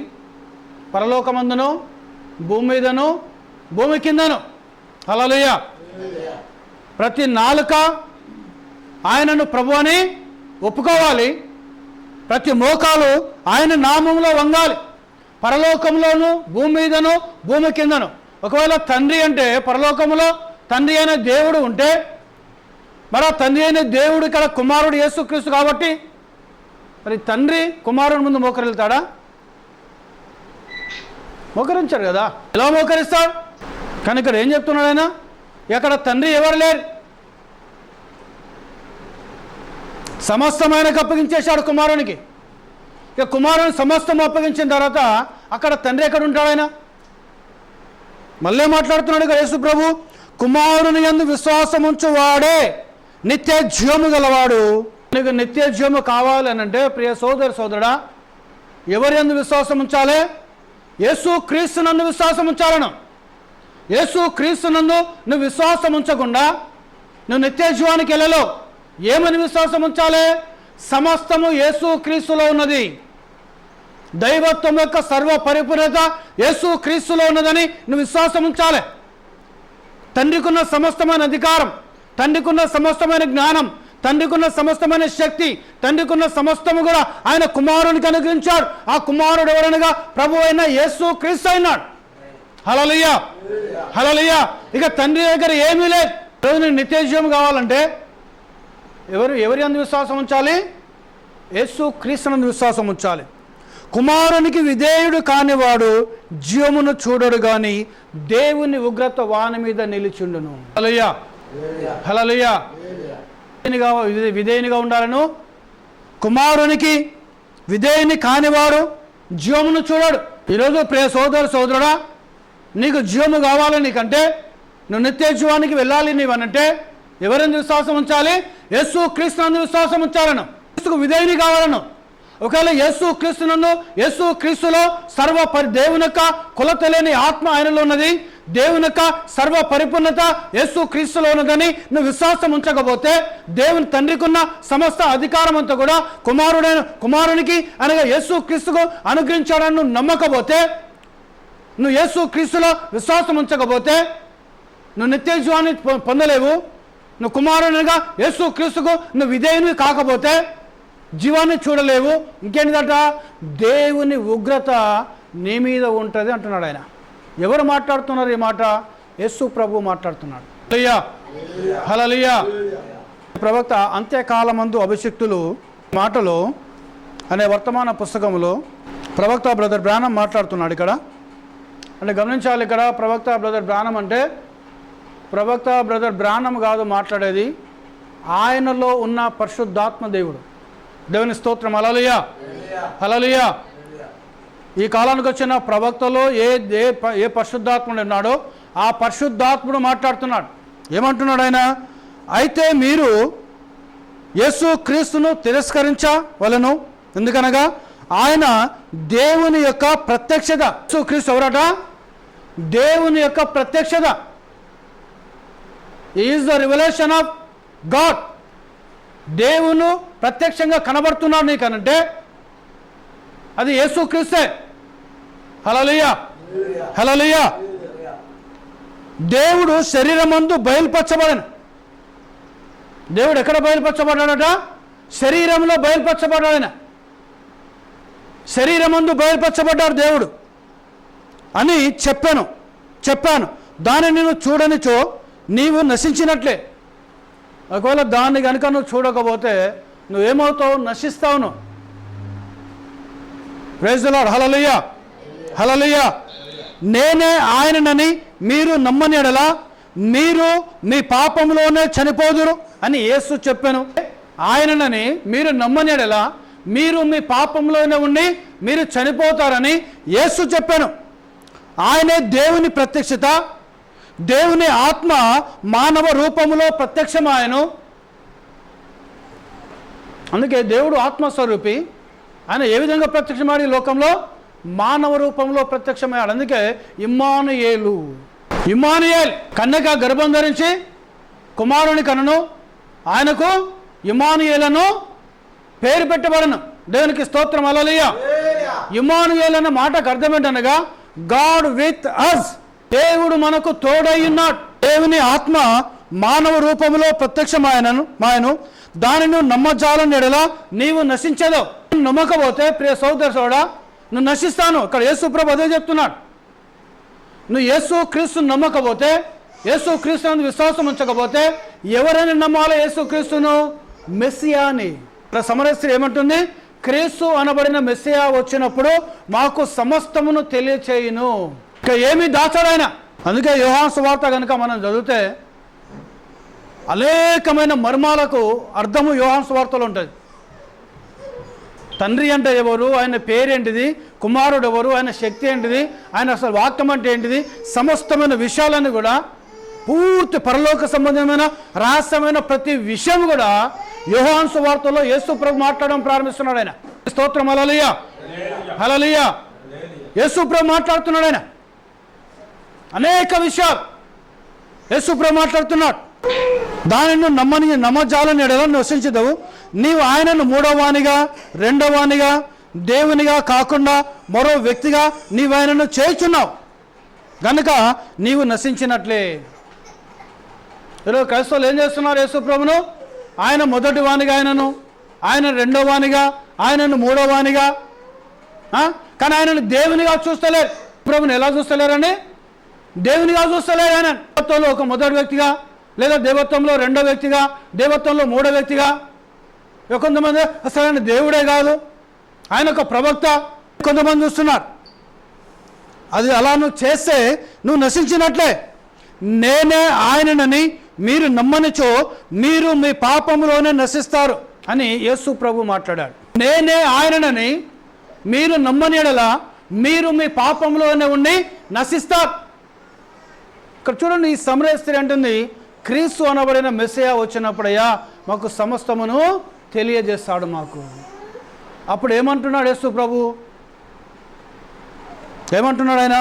పరలోకమందును, భూమి మీదను, భూమి కిందను. హల్లెలూయా. ప్రతి నాలుక ఆయనను ప్రభు అని ఒప్పుకోవాలి, ప్రతి మోకాలు ఆయన నామంలో వంగాలి, పరలోకంలోను, భూమి మీదను, భూమి కిందను. ఒకవేళ తండ్రి అంటే పరలోకంలో తండ్రి అయిన దేవుడు ఉంటే, మరి తండ్రి అయిన దేవుడు ఇక్కడ కుమారుడు యేసుక్రీస్తు కాబట్టి మరి తండ్రి కుమారుని ముందు మోకరిల్తాడా? మోకరించాడు కదా. ఎలా మోకరిస్తాడు? కానీ ఇక్కడ ఏం చెప్తున్నాడు ఆయన? ఇక్కడ తండ్రి ఎవరు లేరు, సమస్తం ఆయనకు అప్పగించేశాడు కుమారునికి. ఇక కుమారుని సమస్తం అప్పగించిన తర్వాత అక్కడ తండ్రి ఎక్కడ ఉంటాడు? ఆయన మళ్ళీ మాట్లాడుతున్నాడు ఇక యేసు ప్రభు, కుమారుని యందు విశ్వాసం ఉంచువాడే నిత్య జీవము గలవాడు. నీకు నిత్య జీవము కావాలి అని అంటే ప్రియ సోదరుడా, ఎవరి యందు విశ్వాసం ఉంచాలి? యేసు క్రీస్తు నందు విశ్వాసం ఉంచాలను. యేసు క్రీస్తు నందు నువ్వు విశ్వాసం ఉంచకుండా నువ్వు నిత్య జీవానికి వెళ్ళలేవు. ఏమని విశ్వాసం ఉంచాలి? సమస్తము యేసు క్రీస్తులో ఉన్నది. దైవత్వం యొక్క సర్వ పరిపూర్ణత యేసు క్రీస్తులో ఉన్నదని నువ్వు విశ్వాసం ఉంచాలి. తండ్రికున్న సమస్తమైన అధికారం, తండ్రికున్న సమస్తమైన జ్ఞానం, తండ్రికున్న సమస్తమైన శక్తి, తండ్రికున్న సమస్తము కూడా ఆయన కుమారునికి అనుగ్రహించాడు. ఆ కుమారుడు ఎవరనగా ప్రభు అయిన యేసు క్రీస్తు అయినాడు. హల్లెలూయా, హల్లెలూయా. ఇక తండ్రి దగ్గర ఏమీ లేదు. రోజు నీకు నిత్య జీవం కావాలంటే ఎవరి అందు విశ్వాసం ఉంచాలి? యేసు క్రీస్తు నందు విశ్వాసం ఉంచాలి. కుమారునికి విధేయుడు కానివాడు జీవమును చూడడు గాని దేవుని ఉగ్రత వాని మీద నిలిచుండును. హల్లెలూయా, హల్లెలూయా. విధేయునిగా ఉండాలను. కుమారునికి విధేయుని కానివాడు జీవమును చూడడు. ఈరోజు ప్రియ సోదరుడా, నీకు జీవము కావాలి, నీకంటే నువ్వు నిత్య జీవానికి వెళ్ళాలి నీవనంటే ఎవరిని విశ్వాసం ఉంచాలి? యేసు క్రీస్తునందు విశ్వాసం ఉంచాలను. క్రీస్తుకు విధేయుని కావాలను. ఒకవేళ యేసు క్రీస్తునందు, యేసు క్రీస్తులో దేవుని యొక్క కొలత లేని ఆత్మ ఆయనలో ఉన్నది, దేవుని యొక్క సర్వ పరిపూర్ణత యేసు క్రీస్తులో ఉన్నదని నువ్వు విశ్వాసం ఉంచకపోతే, దేవుని తండ్రికి ఉన్న సమస్త అధికారం అంతా కూడా కుమారునికి అనగా యేసు క్రీస్తుకు అనుగ్రహించాడని నువ్వు నమ్మకపోతే, నువ్వు యేసు క్రీస్తులో విశ్వాసం ఉంచకపోతే నువ్వు నిత్య జీవాన్ని పొందలేవు. నువ్వు కుమారునిగా యేసు క్రీస్తుకు నువ్వు విధేయుని కాకపోతే జీవాన్ని చూడలేవు. ఇంకేంటంట? దేవుని ఉగ్రత నీ మీద ఉంటుంది అంటున్నాడు ఆయన. ఎవరు మాట్లాడుతున్నారు ఈ మాట? యేసు ప్రభు మాట్లాడుతున్నాడు. హల్లెలూయా, హల్లెలూయా. ప్రవక్త అంత్యకాలమందు అభిషిక్తులు మాటలో అనే వర్తమాన పుస్తకంలో ప్రవక్త బ్రదర్ బ్రానం మాట్లాడుతున్నాడు. ఇక్కడ అంటే గమనించాలి, ఇక్కడ ప్రవక్త బ్రదర్ బ్రానం అంటే ప్రవక్త బ్రదర్ బ్రానం కాదు మాట్లాడేది, ఆయనలో ఉన్న పరిశుద్ధాత్మ దేవుడు. దేవుని స్తోత్రం, హల్లెలూయా, హల్లెలూయా. ఈ కాలానికి వచ్చిన ప్రవక్తలో ఏ పరిశుద్ధాత్ముడు ఉన్నాడో ఆ పరిశుద్ధాత్ముడు మాట్లాడుతున్నాడు. ఏమంటున్నాడు ఆయన? అయితే మీరు యేసు క్రీస్తును తిరస్కరించవలెను, ఎందుకనగా ఆయన దేవుని యొక్క ప్రత్యక్షత. యేసు క్రీస్తు ఎవరట? దేవుని యొక్క ప్రత్యక్షత. Is the revolution of God. దేవుని ప్రత్యక్షంగా కనబడుతున్నాడు నీకనంటే అది యేసు క్రీస్తే. హల్లెలూయా, హల్లెలూయా. దేవుడు శరీరమందు బయలుపరచబడను. దేవుడు ఎక్కడ బయలుపరచబడ్డాడట? శరీరంలో బయలుపరచబడ్డాడు. శరీరమందు బయలుపరచబడ్డాడు దేవుడు అని చెప్పాను. దాన్ని నేను చూడనిచో నీవు నశించినట్లే. ఒకవేళ దాన్ని కనుక నువ్వు చూడకపోతే నువ్వేమవుతావు? నశిస్తావు నువ్వు. Praise the lord. Hallelujah, hallelujah. నేనే ఆయననని మీరు నమ్మని యెడల మీరు మీ పాపంలోనే చనిపోదురు అని యేసు చెప్పాను. ఆయననని మీరు నమ్మని యెడల మీరు మీ పాపంలోనే ఉండి మీరు చనిపోతారని యేసు చెప్పాను. ఆయనే దేవుని ప్రత్యక్షత. దేవుని ఆత్మ మానవ రూపంలో ప్రత్యక్షమాయను. అందుకే దేవుడు ఆత్మస్వరూపి. ఆయన ఏ విధంగా ప్రత్యక్షమాడి లోకంలో? మానవ రూపంలో ప్రత్యక్షమయ్యాడు. అందుకే ఇమ్మానుయేల్ కన్యక గర్భం ధరించి కుమారుని కనను, ఆయనకు ఇమ్మానుయేలను పేరు పెట్టబడను. దేవునికి స్తోత్రం. హల్లెలూయా. ఇమ్మానుయేల్ అన్న మాటకు అర్థం ఏంటనగా గాడ్ విత్ అస్. దేవుడు మనకు తోడై ఉన్నాడు. దేవుని ఆత్మ మానవ రూపంలో ప్రత్యక్షమాయను. దానిని నమ్మజాలని యెడల నీవు నశించదు. నమ్మకపోతే ప్రియ సోదరుడా నువ్వు నశిస్తాను. ఇక్కడ యేసు ప్రభు అదే చెప్తున్నాడు. నువ్వు యేసు క్రీస్తును నమ్మకపోతే, యేసు క్రీస్తును విశ్వాసం ఉంచకపోతే ఎవరైనా నమ్మాలో? యేసు క్రీస్తును మెస్సియాని. ఇక్కడ సమరయ స్త్రీ ఏమంటుంది? క్రీస్తు అనబడిన మెస్సియా వచ్చినప్పుడు మాకు సమస్తమును తెలియచేయును. ఇక ఏమీ దాచాడాయన. అందుకే యోహాను సువార్త కనుక మనం చదివితే అనేకమైన మర్మాలకు అర్థము యోహాను సువార్తలో ఉంటుంది. తండ్రి అంటే ఎవరు, ఆయన పేరేంటిది, కుమారుడు ఎవరు, ఆయన శక్తి ఏంటిది, ఆయన అసలు వాక్యం అంటే ఏంటిది, సమస్తమైన విషయాలను కూడా పూర్తి పరలోక సంబంధమైన రహస్యమైన ప్రతి విషయం కూడా యోహాను సువార్తలో యేసు ప్రభు మాట్లాడడం ప్రారంభిస్తున్నాడు. ఆయన స్తోత్రం. హల్లెలూయా, హల్లెలూయా. యేసు ప్రభు మాట్లాడుతున్నాడు. ఆయన అనేక విషయాలు యేసు ప్రభు మాట్లాడుతున్నాడు. దానిని నమ్మజాలని యెడల నశించదవు. నీవు ఆయనను మూడోవానిగా రెండోవానిగా దేవునిగా కాకుండా మరో వ్యక్తిగా నీవు ఆయనను చేయుచున్నావు గనుక నీవు నశించినట్లే. ఈరోజు క్రైస్తవులు ఏం చేస్తున్నారు? యేసు ప్రభును ఆయన మొదటి వానిగా ఆయనను, ఆయన రెండో వానిగా, ఆయనను మూడో వానిగా, కానీ ఆయనను దేవునిగా చూస్తలేరు. ప్రభుని ఎలా చూస్తలేరని? దేవునిగా చూస్తలేరు. ఆయన దేవత్వంలో ఒక మొదటి వ్యక్తిగా, లేదా దేవత్వంలో రెండో వ్యక్తిగా, దేవత్వంలో మూడో వ్యక్తిగా. కొంతమంది అసలు ఆయన దేవుడే కాదు, ఆయన ఒక ప్రవక్త కొంతమంది చూస్తున్నారు. అది అలా నువ్వు చేస్తే నువ్వు నశించినట్లే. నేనే ఆయననని మీరు నమ్మనిచో మీరు మీ పాపంలోనే నశిస్తారు అని యేసు ప్రభు మాట్లాడాడు. నేనే ఆయననని మీరు నమ్మని యెడల మీరు మీ పాపంలోనే ఉండి నశిస్తారు. ఇక్కడ చూడండి, ఈ సమరయ స్త్రీ అంటుంది క్రీస్తు అనబడిన మెస్సియా వచ్చినప్పుడయ్యా మాకు సమస్తమును తెలియజేస్తాడు మాకు. అప్పుడు ఏమంటున్నాడు యేసు ప్రభు? ఏమంటున్నాడు ఆయన?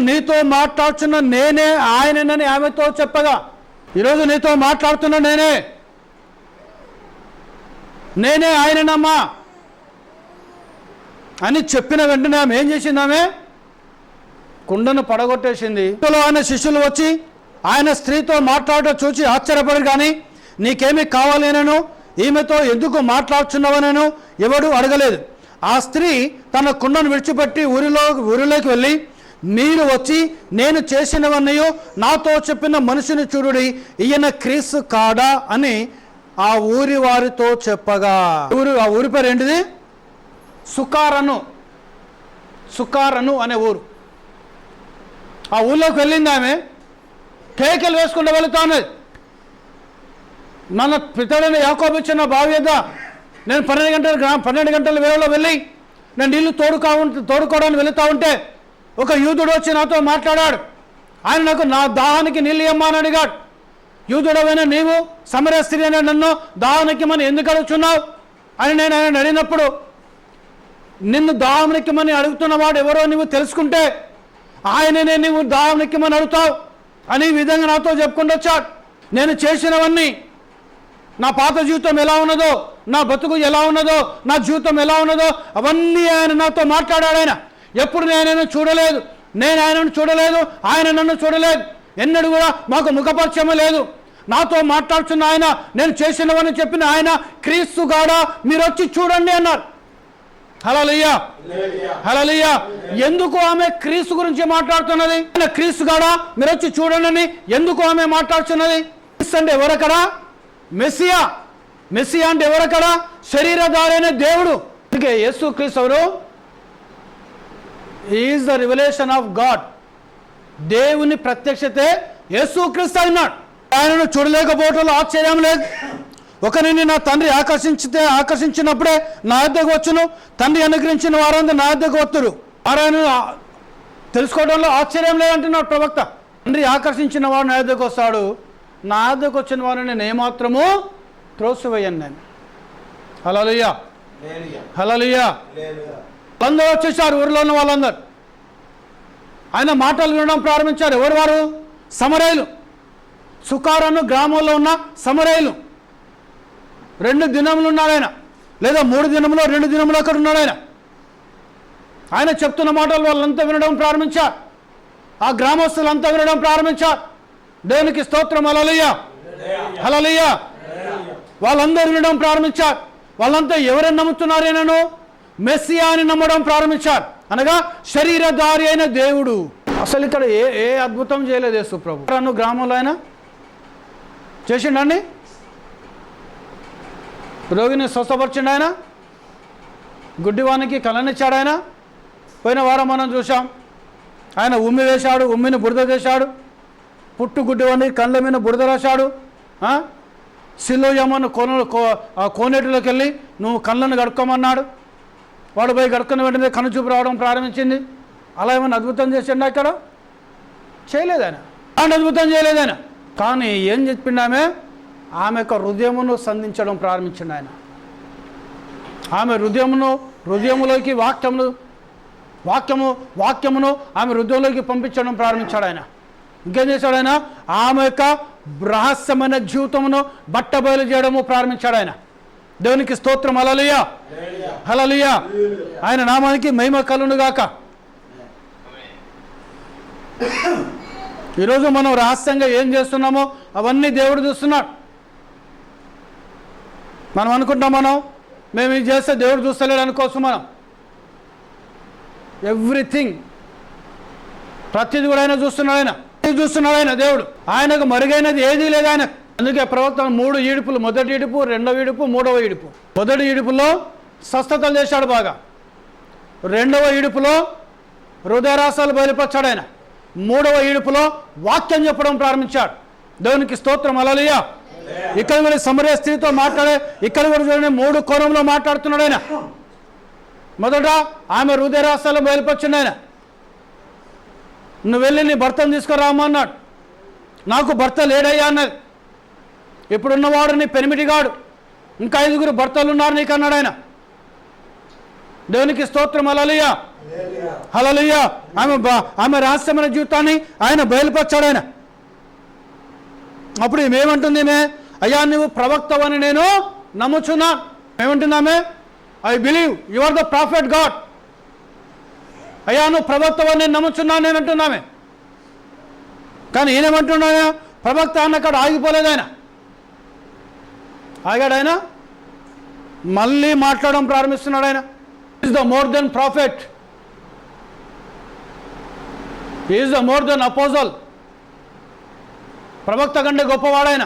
నీతో మాట్లాడుతున్న నేనే ఆయననని ఆమెతో చెప్పగా, ఈరోజు నీతో మాట్లాడుతున్న నేనే ఆయననమ్మా అని చెప్పిన వెంటనే ఆమె ఏం చేసింది? ఆమె కుండను పడగొట్టేసింది. ఆయన శిష్యులు వచ్చి ఆయన స్త్రీతో మాట్లాడటం చూసి ఆశ్చర్యపడి, కానీ నీకేమీ కావాలేనను ఈమెతో ఎందుకు మాట్లాడుచున్నావనను ఎవడు అడగలేదు. ఆ స్త్రీ తన కుండను విడిచిపెట్టి ఊరిలోకి వెళ్ళి, మీరు వచ్చి నేను చేసినవన్నీ నాతో చెప్పిన మనిషిని చూడుడి, ఈయన క్రీస్తు కాడా అని ఆ ఊరి వారితో చెప్పగా. ఆ ఊరి పేరు ఏంటిది? సుకారను అనే ఊరు. ఆ ఊళ్ళోకి వెళ్ళింది ఆమె. కేకలు వేసుకుంటూ వెళుతా ఉన్నది. మన పితడైన యాకోబు ఇచ్చిన బావి యొద్ద నేను 12 గంటల వేళలో వెళ్ళి నేను నీళ్లు తోడుకోవడానికి వెళుతూ ఉంటే ఒక యూదుడు వచ్చి నాతో మాట్లాడాడు. ఆయన నాకు నా దాహానికి నీళ్ళు ఇమ్మా అని అడిగాడు. యూదుడవైనా నీవు సమరయ స్త్రీ అయినా నన్ను దాహానికి మనం ఎందుకు అడుగుతున్నావు అని నేను ఆయన అడిగినప్పుడు, నిన్ను దాహంకిమ్మని అడుగుతున్నవాడు ఎవరో నువ్వు తెలుసుకుంటే ఆయననే నువ్వు దాహంకిమ్మని అడుగుతావు అని ఈ విధంగా నాతో చెప్పుకుంటూ వచ్చాడు. నేను చేసినవన్నీ, నా పాత జీవితం ఎలా ఉన్నదో, నా బతుకు ఎలా ఉన్నదో, నా జీవితం ఎలా ఉన్నదో అవన్నీ ఆయన నాతో మాట్లాడాడు. ఆయన ఎప్పుడు నేను ఆయనను చూడలేదు, నేను ఆయనను చూడలేదు, ఆయన నన్ను చూడలేదు, ఎన్నడూ కూడా మాకు ముఖపరిచయం లేదు. నాతో మాట్లాడుతున్న ఆయన, నేను చేసినవని చెప్పిన ఆయన క్రీస్తుగాడా మీరు వచ్చి చూడండి అన్నారు. హల్లెలూయా, హల్లెలూయా. ఎందుకు ఆమె క్రీస్తు గురించి మాట్లాడుతున్నది? క్రీస్తుగాడా మీరు వచ్చి చూడండి ఎందుకు ఆమె మాట్లాడుతున్నది? క్రీస్తు అంటే ఎవరక్కడ? మెస్సియా. మెస్సియా అంటే ఎవరక్కడ? శరీరధారి అయిన దేవుడు. అందుకే యేసు క్రీస్తు ఎవరు? Is the revolution of God. దేవుని ప్రత్యక్షతే యేసు క్రీస్తు అన్నాడు. ఆయనను చూడలేకపోవటంలో ఆశ్చర్యం లేదు. ఒకరిని నా తండ్రి ఆకర్షించినప్పుడే నా యొద్దకు వచ్చును, తండ్రి అనుగ్రహించిన వారందరూ నా యొద్దకు వత్తురు. ఆయనను తెలుసుకోవడంలో ఆశ్చర్యం లేదంటున్నాడు ప్రవక్త. తండ్రి ఆకర్షించిన వాడు నా యొద్దకు వస్తాడు, నా యొద్దకు వచ్చిన వారిని నేను ఏమాత్రము త్రోసివేయను నేను. హల్లెలూయా, హల్లెలూయా. వాళ్ళందరూ వచ్చేసారు, ఊరిలో ఉన్న వాళ్ళందరూ ఆయన మాటలు వినడం ప్రారంభించారు. ఎవరు వారు? సమరయులు. సుకారను గ్రామంలో ఉన్న సమరయులు. 2 దినములు ఉన్నాడు ఆయన, లేదా 3 దినములో 2 దినములు అక్కడ ఉన్నాడు ఆయన. ఆయన చెప్తున్న మాటలు వాళ్ళంతా వినడం ప్రారంభించారు. ఆ గ్రామస్తులంతా వినడం ప్రారంభించారు. దేవునికి స్తోత్రం. హల్లెలూయా, హల్లెలూయా. వాళ్ళందరూ వినడం ప్రారంభించారు. వాళ్ళంతా ఎవరైనా నమ్ముతున్నారేనను మెస్సియా అని నమ్మడం ప్రారంభించారు. అనగా శరీరధారి అయిన దేవుడు. అసలు ఇక్కడ ఏ అద్భుతం చేయలేదు యేసు ప్రభు. గ్రామంలో ఆయన చేసిండండి. రోగిని స్వస్థపరిచిండు ఆయన, గుడ్డివానికి కళ్ళనిచ్చాడు ఆయన. పోయిన వారం మనం చూసాం, ఆయన ఉమ్మి వేశాడు, ఉమ్మిని బురద చేశాడు. పుట్టు గుడ్డివానికి కళ్ళ మీద బురద రాశాడు. సిలోయమ్మను కోనేటిలోకి వెళ్ళి నువ్వు కళ్ళను కడుక్కోమన్నాడు. వాడు పోయి కడుక్కుని వెంటనే కన్ను చూపు రావడం ప్రారంభించింది. అలా ఏమైనా అద్భుతం చేసిండు అక్కడ? చేయలేదు ఆయన. అలాంటి అద్భుతం చేయలేదు ఆయన. కానీ ఏం చెప్పిండు ఆమె యొక్క హృదయమును సంధించడం ప్రారంభించిండు ఆయన. ఆమె హృదయములోకి వాక్యమును ఆమె హృదయంలోకి పంపించడం ప్రారంభించాడు ఆయన. ఇంకేం చేశాడు ఆయన? ఆమె యొక్క రహస్యమైన జీవితమును బట్టబయలు చేయడము ప్రారంభించాడు ఆయన. దేవునికి స్తోత్రం. హల్లెలూయా, హల్లెలూయా. ఆయన నామానికి మహిమ కలుగును గాక. ఈరోజు మనం రహస్యంగా ఏం చేస్తున్నామో అవన్నీ దేవుడు చూస్తున్నాడు. మనం అనుకుంటాం మేము ఇది చేస్తే దేవుడు చూస్తలేడు అనుకోవచ్చు. మనం ఎవ్రీథింగ్, ప్రతిది కూడా ఆయన చూస్తున్నాడు. ఆయన దేవుడు. ఆయనకు మరుగైనది ఏదీ లేదు ఆయన. అందుకే ప్రవక్త 3 ఈడుపులు, మొదటి ఈడుపు, 2వ ఈడుపు, 3వ ఈడుపు. మొదటి ఈడుపులో స్వస్థతలు చేశాడు బాగా. 2వ ఈడుపులో హృదయరాశాలు బయలుపరిచాడు ఆయన. 3వ ఈడుపులో వాక్యం చెప్పడం ప్రారంభించాడు. దేవునికి స్తోత్రం. హల్లెలూయా. ఇక్కడ కూడా సమరయ స్త్రీతో మాట్లాడే, ఇక్కడ కూడా చూడండి 3 కోణంలో మాట్లాడుతున్నాడు ఆయన. మొదట ఆమె హృదయరాశాలు బయలుపరిచిండు ఆయన. నువ్వు వెళ్ళి నీ భర్తను తీసుకురామన్నాడు. నాకు భర్త లేడయ్యా అన్నది. ఇప్పుడున్నవాడు నీ పెనిమిటిగాడు, ఇంకా 5గురు భర్తలు ఉన్నారు నీకు అన్నాడు ఆయన. దేవునికి స్తోత్రం. హల్లెలూయా, హల్లెలూయా. ఆమె రహస్యమైన జీవితాన్ని ఆయన బయలుపరిచాడు ఆయన. అప్పుడు ఏమంటుంది? అయ్యా నువ్వు ప్రవక్తవని నేను నమ్ముచున్నా. ఏమంటుందామె? I believe you are the prophet god. అయ్యా నువ్వు ప్రవక్తవని నేను నమ్ముచున్నాను నేను అంటున్నామే. కానీ ఈయనేమంటున్నాయా? ప్రవక్త అన్న అక్కడ ఆగిపోలేదు ఆయన. ఆగాడు ఆయన, మళ్ళీ మాట్లాడడం ప్రారంభిస్తున్నాడు ఆయన. Is the more than prophet, is the more than apostles. ప్రవక్త కంటే గొప్పవాడైన,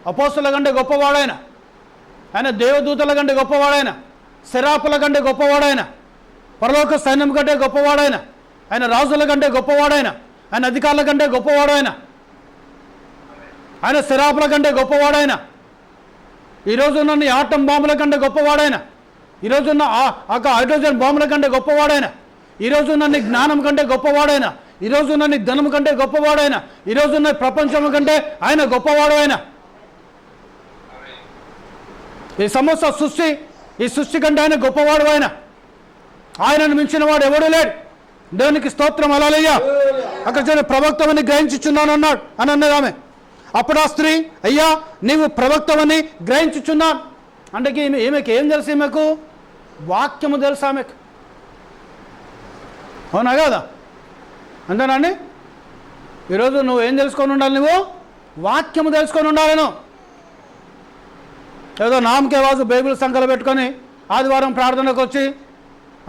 అపోస్తుల కంటే గొప్పవాడైన, ఆయన దేవదూతల కంటే గొప్పవాడైన, శరాపుల కంటే గొప్పవాడైన, పరలోక సైన్యం కంటే గొప్పవాడైన, ఆయన రాజుల కంటే గొప్పవాడైన, ఆయన అధికారుల కంటే గొప్పవాడైన, ఆయన శరాపుల కంటే గొప్పవాడైన, ఈరోజు నన్ను ఆటం బాంబుల కంటే గొప్పవాడైన, ఈరోజున్న హైడ్రోజన్ బాంబుల కంటే గొప్పవాడైన, ఈరోజున్న నీ జ్ఞానం కంటే గొప్పవాడైన, ఈరోజున్న నీ ధనం కంటే గొప్పవాడైన, ఈరోజున్న ప్రపంచం కంటే ఆయన గొప్పవాడు ఆయన. ఈ సమస్త సృష్టి, ఈ సృష్టి కంటే ఆయన గొప్పవాడు ఆయన. ఆయనను మించిన వాడు ఎవడు లేడు. దేవునికి స్తోత్రం. హల్లెలూయా. అక్కడ చూడండి, ప్రవక్తవని గ్రహించుచున్నాను అన్నాడు అని అన్నది ఆమె. అప్పుడు ఆ స్త్రీ, అయ్యా నీవు ప్రవక్తవని గ్రహించుచున్నాను అంటే ఈమెకి ఏం తెలుసు? ఈమెకు వాక్యము తెలుసు ఆమెకు. అవునా కదా? అంతేనండి. ఈరోజు నువ్వు ఏం తెలుసుకొని ఉండాలి? నువ్వు వాక్యము తెలుసుకొని ఉండాలి. నువ్వు ఏదో నామకే వాసు బైబిల్ సంఖ్యలో పెట్టుకొని ఆదివారం ప్రార్థనకు వచ్చి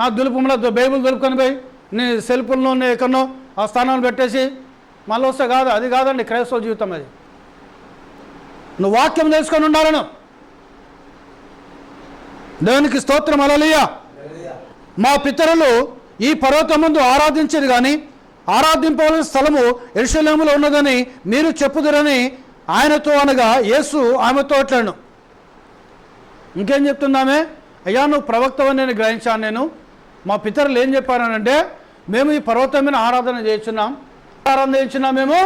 ఆ దులుపులో బైబిల్ దులుపుకొని పోయి నీ సెల్ఫుల్లో ఎక్కడో ఆ స్థానాన్ని పెట్టేసి మళ్ళీ వస్తే కాదు. అది కాదండి క్రైస్తవ జీవితం. అది నువ్వు వాక్యం తెలుసుకొని ఉండాలను. దేవునికి స్తోత్రం. హల్లెలూయా. మా పితరులు ఈ పర్వతం ముందు ఆరాధించేది కానీ ఆరాధింపవలసిన స్థలము యెరూషలేములో ఉన్నదని మీరు చెప్పుదురని ఆయనతో అనగా యేసు ఆమెతో అట్లను. ఇంకేం చెప్తుందామే? అయ్యా నువ్వు ప్రవక్తవని నేను గ్రహించాను. నేను మా పితరులు ఏం చెప్పారనంటే, మేము ఈ పర్వతం మీద ఆరాధన చేయించున్నాం. మేము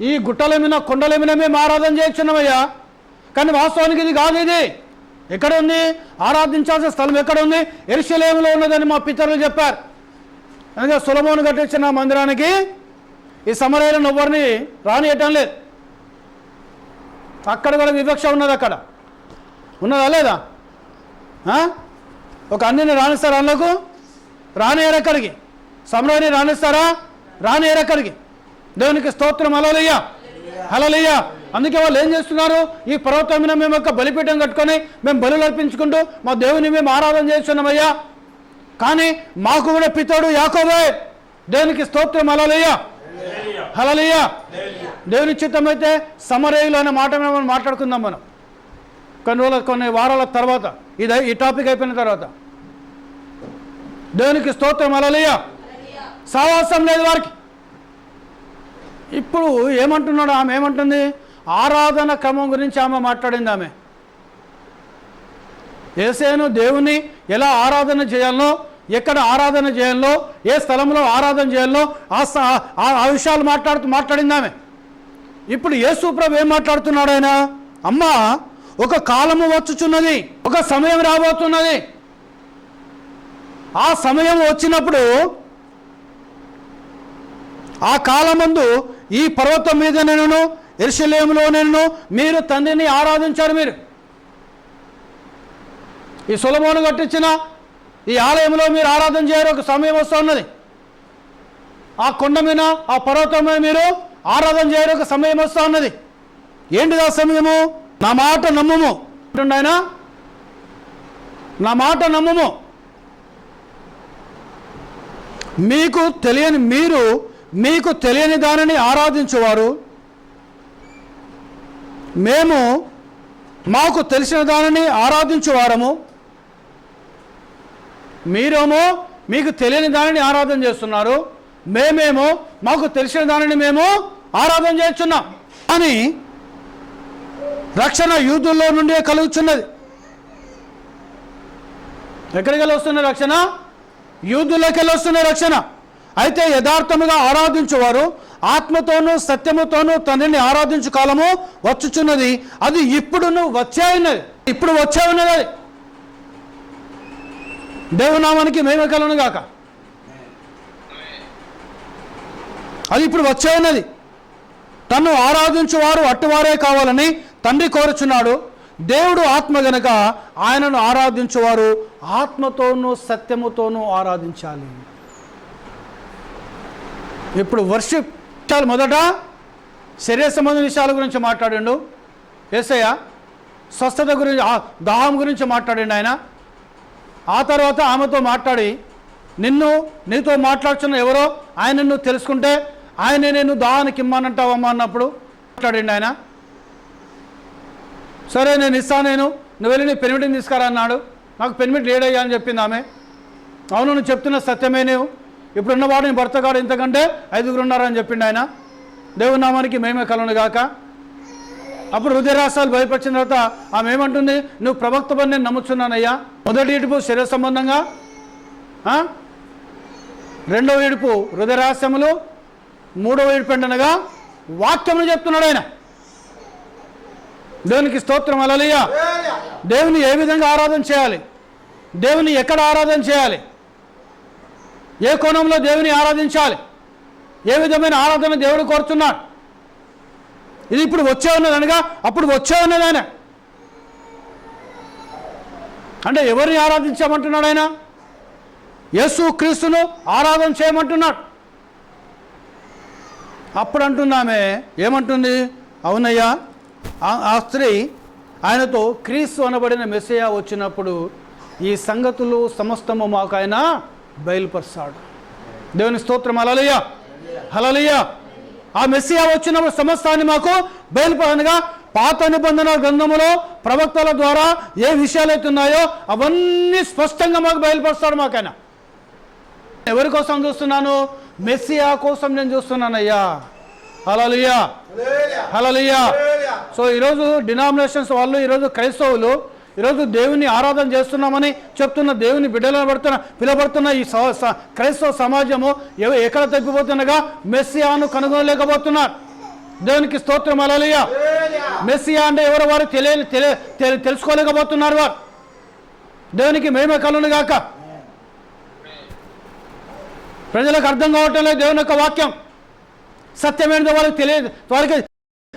ఈ గుట్టల మీద కొండల మీద మేము ఆరాధన చేయించున్నామయ్యా. కానీ వాస్తవానికి ఇది కాదు. ఇది ఎక్కడ ఉంది? ఆరాధించాల్సిన స్థలం ఎక్కడ ఉంది? యెరూషలేములో ఉన్నదని మా పితరులు చెప్పారు. అందుకే సొలొమోను కట్టించిన మందిరానికి ఈ సమరయులను ఎవరిని రానియటం లేదు. అక్కడ కూడా వివక్ష ఉన్నది. అక్కడ ఉన్నదా లేదా? ఒక అన్నిని రాణిస్తారా? అందులోకి రానియరు. ఎక్కడికి? సమరయుని రాణిస్తారా? రానియరు ఎక్కడికి. దేవునికి స్తోత్రం. హల్లెలూయా. హల్లెలూయా. అందుకే వాళ్ళు ఏం చేస్తున్నారు? ఈ పర్వతం మీద మేము ఒక బలిపీఠం కట్టుకొని మేము బలులు అర్పించుకుంటూ మా దేవుని మేము ఆరాధన చేస్తున్నామయ్యా. కానీ మాకు కూడా పితడు యాకోబే. దేవునికి స్తోత్రం. హల్లెలూయా. హల్లెలూయా. దేవుని చిత్తమైతే సమరయులు అనే మాట మనం మాట్లాడుకుందాం. మనం కొన్ని వారాల తర్వాత ఈ టాపిక్ అయిపోయిన తర్వాత. దేవునికి స్తోత్రం. హల్లెలూయా. సావాసం లేదు వారికి. ఇప్పుడు ఏమంటున్నాడు? ఆమె ఏమంటుంది? ఆరాధన క్రమం గురించి ఆమె మాట్లాడింది. ఆమె యేసేను దేవుని ఎలా ఆరాధన చేయాలనో, ఎక్కడ ఆరాధన చేయాలో, ఏ స్థలంలో ఆరాధన చేయాలో ఆ విషయాలు మాట్లాడింది ఆమె. ఇప్పుడు యేసు ప్రభు ఏం మాట్లాడుతున్నాడు? ఆయన అమ్మా ఒక కాలము వచ్చుచున్నది, ఒక సమయం రాబోతున్నది. ఆ సమయం వచ్చినప్పుడు ఆ కాలమందు ఈ పర్వతం మీద నేను యెరూషలేములో నేను మీరు తండ్రిని ఆరాధించారు. మీరు ఈ సొలొమోను కట్టించిన ఈ ఆలయంలో మీరు ఆరాధన చేయరు. ఒక సమయం వస్తూ ఉన్నది. ఆ కొండ మీద ఆ పర్వతం మీద మీరు ఆరాధన చేయరు. ఒక సమయం వస్తూ ఉన్నది. ఏంటిది ఆ సమయము? నా మాట నమ్ముము ఆయన. నా మాట నమ్ముము. మీకు తెలియని దానిని ఆరాధించేవారు, మేము మాకు తెలిసిన దానిని ఆరాధించేవారము. మీరేమో మీకు తెలియని దానిని ఆరాధన చేస్తున్నారు, మేమేమో మాకు తెలిసిన దానిని మేము ఆరాధన చేస్తున్నాం. కానీ రక్షణ యూదుల్లో నుండే కలుగుతున్నది. ఎక్కడికి వెళ్ళి వస్తున్న రక్షణ? యూదుల్లోకి వెళ్ళి వస్తున్న రక్షణ. అయితే యథార్థముగా ఆరాధించేవారు ఆత్మతోనూ సత్యముతోనూ తండ్రిని ఆరాధించు కాలము వచ్చుచున్నది. అది ఇప్పుడు వచ్చే ఉన్నది. ఇప్పుడు వచ్చే ఉన్నది. అది దేవునామానికి మహిమ కలుగును గాక. అది ఇప్పుడు వచ్చే ఉన్నది. తన్ను ఆరాధించువారు అట్టువారే కావాలని తండ్రి కోరుచున్నాడు. దేవుడు ఆత్మ గనక ఆయనను ఆరాధించువారు ఆత్మతోనూ సత్యముతోనూ ఆరాధించాలి. ఇప్పుడు వర్షిప్ మొదట శరీర సంబంధ విషయాల గురించి మాట్లాడిండు యేసయ్య. స్వస్థత గురించి, దాహం గురించి మాట్లాడిండు ఆయన. ఆ తర్వాత ఆమెతో మాట్లాడి నీతో మాట్లాడుతున్న ఎవరో ఆయన నువ్వు తెలుసుకుంటే ఆయనే నేను దాహానికి ఇమ్మానంటావమ్మా అన్నప్పుడు మాట్లాడిండు ఆయన. సరే నేను ఇస్తాను, నువ్వు వెళ్ళి నీ పెనిమిటిని తీసుకురా అన్నాడు. నాకు పెనిమిటి లేడయ్యా అని చెప్పింది ఆమె. అవును నువ్వు చెప్తున్న సత్యమే, నువ్వు ఇప్పుడున్నవాడు నీ భర్త కాడు, ఇంతకంటే 5 ఉన్నారని చెప్పిండు ఆయన. దేవుని నామానికి మహిమ కలుగును గాక. అప్పుడు హృదయరాశాలు బయలుపరిచిన తర్వాత ఆమె ఏమంటుంది, నువ్వు ప్రవక్తవని నేను నమ్ముతున్నానయ్యా. మొదటి ఏడుపు శరీర సంబంధంగా, రెండవ ఏడుపు హృదయరాశములు, మూడవ ఏడుపు ఏంటనగా వాక్యములు చెప్తున్నాడు ఆయన. దేవునికి స్తోత్రం, హల్లెలూయా. దేవుని ఏ విధంగా ఆరాధన చేయాలి, దేవుని ఎక్కడ ఆరాధన చేయాలి, ఏ కోణంలో దేవుని ఆరాధించాలి, ఏ విధమైన ఆరాధన దేవుడు కోరుతున్నాడు, ఇది ఇప్పుడు వచ్చే ఉన్నది అనగా అప్పుడు వచ్చే ఉన్నది ఆయన. అంటే ఎవరిని ఆరాధించమంటున్నాడు ఆయన? యేసు క్రీస్తును ఆరాధన చేయమంటున్నాడు. అప్పుడు అంటున్నామే, ఏమంటుంది, అవునయ్యా, ఆ స్త్రీ ఆయనతో క్రీస్తు అనబడిన మెస్సియా వచ్చినప్పుడు ఈ సంగతులు సమస్తము మాకు ఆయన బయలుపరుస్తాడు. దేవుని స్తోత్రం, హల్లెలూయా, హల్లెలూయా. ఆ మెస్సియా వచ్చినప్పుడు సమస్తాన్ని మాకు బయలుపరనగా పాత నిబంధన గ్రంథములో ప్రవక్తల ద్వారా ఏ విషయాలు అయితే ఉన్నాయో అవన్నీ స్పష్టంగా మాకు బయలుపరుస్తాడు. మాకైనా ఎవరి కోసం చూస్తున్నాను? మెస్సియా కోసం నేను చూస్తున్నానయ్యా. హల్లెలూయా, హల్లెలూయా. సో ఈరోజు డినామినేషన్స్ వాళ్ళు, ఈరోజు క్రైస్తవులు ఈరోజు దేవుని ఆరాధన చేస్తున్నామని చెప్తున్న దేవుని పిలబడుతున్న ఈ క్రైస్తవ సమాజము ఎక్కడ తప్పిపోతుండగా మెస్సియాను కనుగొనలేకపోతున్నారు. దేవునికి స్తోత్రం, హల్లెలూయా. మెస్సియా అంటే ఎవరో వారు తెలుసుకోలేకపోతున్నారు. వారు దేవునికి మహిమ కలుగును గాక. ప్రజలకు అర్థం కావటం లేదు దేవుని యొక్క వాక్యం సత్యమేంటో వాళ్ళకి తెలియదు,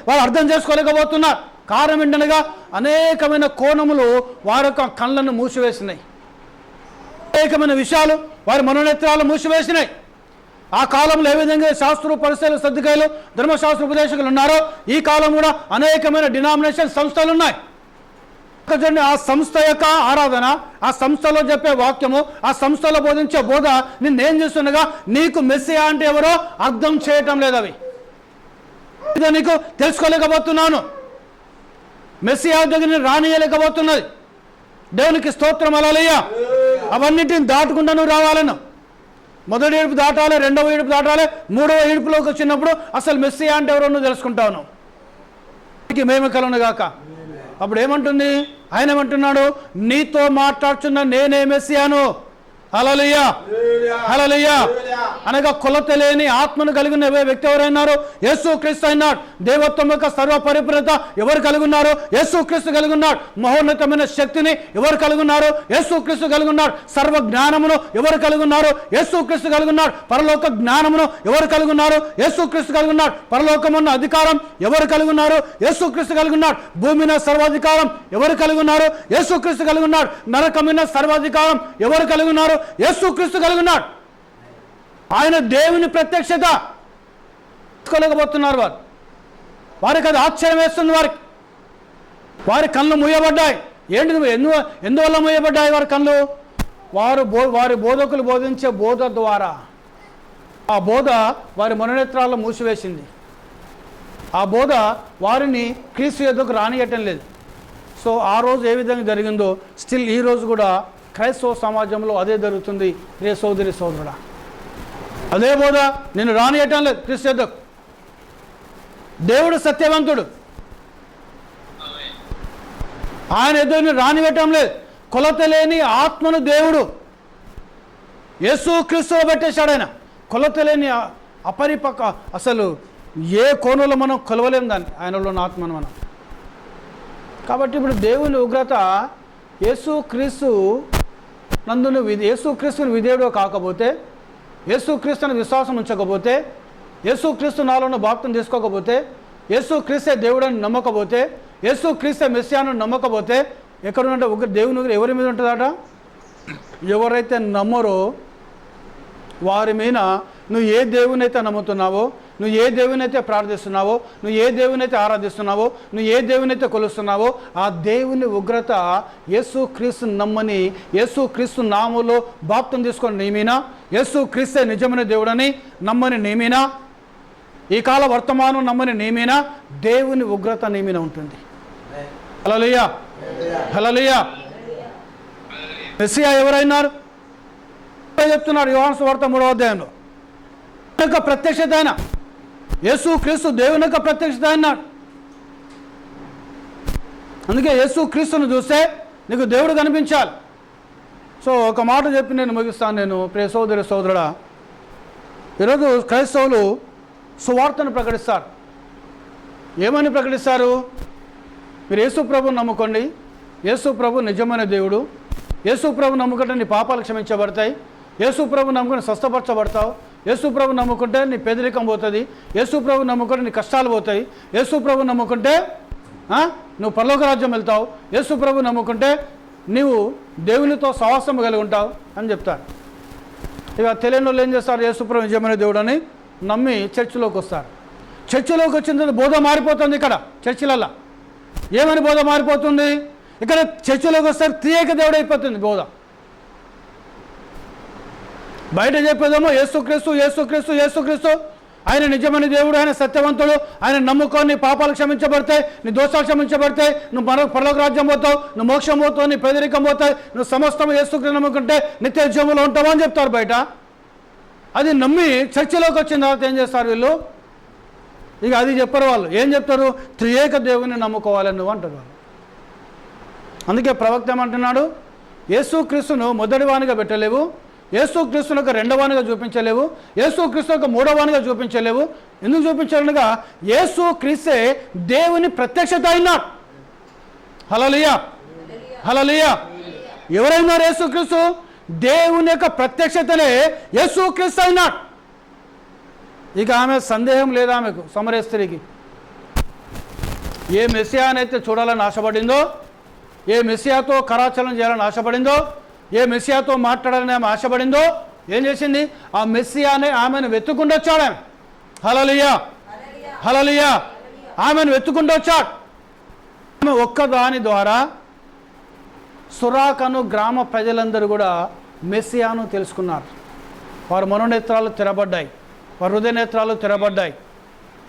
వాళ్ళు అర్థం చేసుకోలేకపోతున్నారు. కారణం ఏంటనగా అనేకమైన కోణములు వారి యొక్క కళ్ళను మూసివేసినాయి, అనేకమైన విషయాలు వారి మనోనేత్రాలు మూసివేసినాయి. ఆ కాలంలో ఏ విధంగా శాస్త్ర పరిశీలన సర్దికాయలు ధర్మశాస్త్ర ఉపదేశకులు ఉన్నారో ఈ కాలం కూడా అనేకమైన డినామినేషన్ సంస్థలు ఉన్నాయి. ఆ సంస్థ యొక్క ఆరాధన, ఆ సంస్థలో చెప్పే వాక్యము, ఆ సంస్థలో బోధించే బోధ నిన్నేం చేస్తుండగా నీకు మెస్సియా అంటే ఎవరో అర్థం చేయటం లేదు. అవి నీకు తెలుసుకోలేకపోతున్నాను, మెస్సియా దగ్గర రానియలేకపోతున్నది. దేవునికి స్తోత్రం, హల్లెలూయా. అవన్నిటిని దాటుకుంటూ నువ్వు రావాలను. మొదటి ఏడుపు దాటాలి, రెండవ ఏడుపు దాటాలి, మూడవ ఏడుపులోకి వచ్చినప్పుడు అసలు మెస్సియా అంటే ఎవరో నువ్వు తెలుసుకుంటావు. మేము కలను గాక. అప్పుడు ఏమంటుంది, ఆయన ఏమంటున్నాడు, నీతో మాట్లాడుతున్న నేనే మెస్సియాను. హల్లెలూయా, హల్లెలూయా. అనగా కొలత లేని ఆత్మను కలిగిన వ్యక్తి ఎవరైనారు? యేసు క్రీస్తు అయినాడు. దేవత్వం యొక్క సర్వ పరిపూర్ణత ఎవరు కలిగి ఉన్నారు? యేసు క్రీస్తు కలిగి ఉన్నాడు. మహోన్నతమైన శక్తిని ఎవరు కలిగి ఉన్నారు? యేసు క్రీస్తు కలిగి ఉన్నాడు. సర్వ జ్ఞానమును ఎవరు కలిగి ఉన్నారు? యేసు క్రీస్తు కలిగి ఉన్నాడు. పరలోక జ్ఞానమును ఎవరు కలిగి ఉన్నారు? యేసు క్రీస్తు కలిగి ఉన్నాడు. పరలోకమున్న అధికారం ఎవరు కలిగి ఉన్నారు? యేసు క్రీస్తు కలిగి ఉన్నాడు. భూమిన సర్వాధికారం ఎవరు కలిగి ఉన్నారు? యేసు క్రీస్తు కలిగి ఉన్నాడు. నరకమైన సర్వాధికారం ఎవరు కలిగి ఉన్నారు? యేసు క్రీస్తు కలిగి ఉన్నాడు. ఆయన దేవుని ప్రత్యక్షత తెలుసుకోలేకపోతున్నారు. వారికి అది ఆశ్చర్యం వేస్తుంది. వారి కళ్ళు మూయబడ్డాయి. ఏంటి, ఎందువల్ల మూయబడ్డాయి వారి కళ్ళు? వారి బోధకులు బోధించే బోధ ద్వారా ఆ బోధ వారి మనోనేత్రాల్లో మూసివేసింది. ఆ బోధ వారిని క్రీస్తు యొద్దకు రానియటం లేదు. సో ఆ రోజు ఏ విధంగా జరిగిందో స్టిల్ ఈ రోజు కూడా క్రైస్తవ సమాజంలో అదే జరుగుతుంది. రే సోదరి సోదరుడా, అదే బోధ నేను రానియటం లేదు క్రీస్తు యొద్దకు. దేవుడు సత్యవంతుడు, ఆయన ఎదురు రానివ్వటం లేదు. కొలత లేని ఆత్మను దేవుడు యేసు క్రీస్తులో పెట్టేశాడు. ఆయన కొలత లేని అపరిపక్వ, అసలు ఏ కోణంలో మనం కొలవలేం దాన్ని, ఆయనలో ఉన్న ఆత్మను మనం. కాబట్టి ఇప్పుడు దేవుని ఉగ్రత యేసుక్రీస్తు నందు యేసుక్రీస్తుని విధేయుడు కాకపోతే, యేసుక్రీస్తుని విశ్వాసం ఉంచకపోతే, యేసుక్రీస్తు నాలో బాప్తిసం తీసుకోకపోతే, యేసుక్రీస్తే దేవుడని నమ్మకపోతే, యేసుక్రీస్తే మెస్సియాను నమ్మకపోతే ఎక్కడుంటే దేవుని ఎవరి మీద ఉంటుందట? ఎవరైతే నమ్మరో వారి మీద నువ్వు ఏ దేవుని అయితే నమ్ముతున్నావో, నువ్వు ఏ దేవుని అయితే ప్రార్థిస్తున్నావో, నువ్వు ఏ దేవుని అయితే ఆరాధిస్తున్నావో, నువ్వు ఏ దేవుని అయితే కొలుస్తున్నావో ఆ దేవుని ఉగ్రత యేసుక్రీస్తు నమ్మని, యేసుక్రీస్తు నామములో బాప్తిసం తీసుకొని నీమీనా, యేసుక్రీస్తే నిజమైన దేవుడని నమ్మని నీమీనా, ఈ కాల వర్తమానం నమ్మని నీమీనా దేవుని ఉగ్రత నీమీన ఉంటుంది. హల్లెలూయా, హల్లెలూయా. మెస్సియా ఎవరైనారు చెప్తున్నాడు యోహాను సువార్త 3వ అధ్యాయంలో. ప్రత్యక్షత అయిన యేసుక్రీస్తు దేవుని యొక్క ప్రత్యక్షత అన్నాడు. అందుకే యేసు క్రీస్తును చూస్తే నీకు దేవుడు కనిపించాలి. సో ఒక మాట చెప్పి నేను ముగిస్తాను. నేను ప్రియ సోదరి సోదరుడా, ఈరోజు క్రైస్తవులు సువార్తను ప్రకటిస్తారు. ఏమని ప్రకటిస్తారు? మీరు యేసు ప్రభుని నమ్ముకోండి, యేసు ప్రభు నిజమైన దేవుడు, యేసు ప్రభు నమ్ముకుంటే నీ పాపాలు క్షమించబడతాయి, యేసు ప్రభు నమ్ముకుంటే స్వస్థపరచబడతావు, యేసు ప్రభు నమ్ముకుంటే నీ పేదరికం పోతుంది, యేసు ప్రభు నమ్ముకుంటే నీ కష్టాలు పోతాయి, యేసు ప్రభు నమ్ముకుంటే నువ్వు పరలోక రాజ్యం వెళ్తావు, యేసు ప్రభు నమ్ముకుంటే నీవు దేవునితో సహవాసం కలిగి ఉంటావు అని చెప్తారు. ఇక తెలియని వాళ్ళు ఏం చేస్తారు? యేసు ప్రభు నిజమైన దేవుడు అని నమ్మి చర్చిలోకి వస్తారు. చర్చిలోకి వచ్చిన తర్వాత బోధ మారిపోతుంది. ఇక్కడ చర్చిలల్లో ఏమని బోధ మారిపోతుంది? ఇక్కడ చర్చిలోకి వస్తే త్రియేక దేవుడు అయిపోతుంది బోధ. బయట చెప్పేదేమో యేసుక్రీస్తు యేసుక్రీస్తు యేసుక్రీస్తు, ఆయన నిజమైన దేవుడు, ఆయన సత్యవంతుడు, ఆయన నమ్ముకో, నీ పాపాలు క్షమించబడతాయి, నీ దోషాలు క్షమించబడతాయి, నువ్వు పరలోక రాజ్యం పోతావు, నువ్వు మోక్షం పోతావు, నీ పేదరికం పోతాయి, నువ్వు సమస్తం యేసుక్రీస్తు నమ్ముకుంటే నిత్య జీవంలో ఉంటావు అని చెప్తారు బయట. అది నమ్మి చర్చిలోకి వచ్చిన తర్వాత ఏం చేస్తారు వీళ్ళు? ఇక అది చెప్పరు వాళ్ళు. ఏం చెప్తారు? త్రియేక దేవుని నమ్ముకోవాలని నువ్వు అంటారు వాళ్ళు. అందుకే ప్రవక్త ఏమంటున్నాడు? యేసుక్రీస్తును మొదటివానిగా పెట్టలేవు, యేసుక్రీస్తును ఒక రెండవానిగా చూపించలేవు, యేసుక్రీస్తు ఒక మూడవానిగా చూపించలేవు. ఎందుకు చూపించాలనగా యేసుక్రీస్తే దేవుని ప్రత్యక్షత అయినాడు. హల్లెలూయా హల్లెలూయా. ఎవరైనారు? యేసుక్రీస్తు దేవుని యొక్క ప్రత్యక్షతనే యేసుక్రీస్తు అయినాడు. ఇక ఆమె సందేహం లేదా? ఆమెకు సమరయ స్త్రీకి ఏ మెస్సియానైతే చూడాలని ఆశపడిందో, ఏ మెస్సియాతో కరాచలం చేయాలని ఆశపడిందో, ఏ మెస్సియాతో మాట్లాడాలని ఆమె ఆశపడిందో, ఏం చేసింది? ఆ మెస్సియానే ఆమెను వెతుక్కుంటూ వచ్చాడు. ఆమె హల్లెలూయా హల్లెలూయా. ఆమెను వెతుక్కుంటూ వచ్చాడు. ఆమె ఒక్కదాని ద్వారా సురాకను గ్రామ ప్రజలందరూ కూడా మెస్సియాను తెలుసుకున్నారు. వారి మనోనేత్రాలు తెరబడ్డాయి, వారి హృదయ నేత్రాలు తెరబడ్డాయి,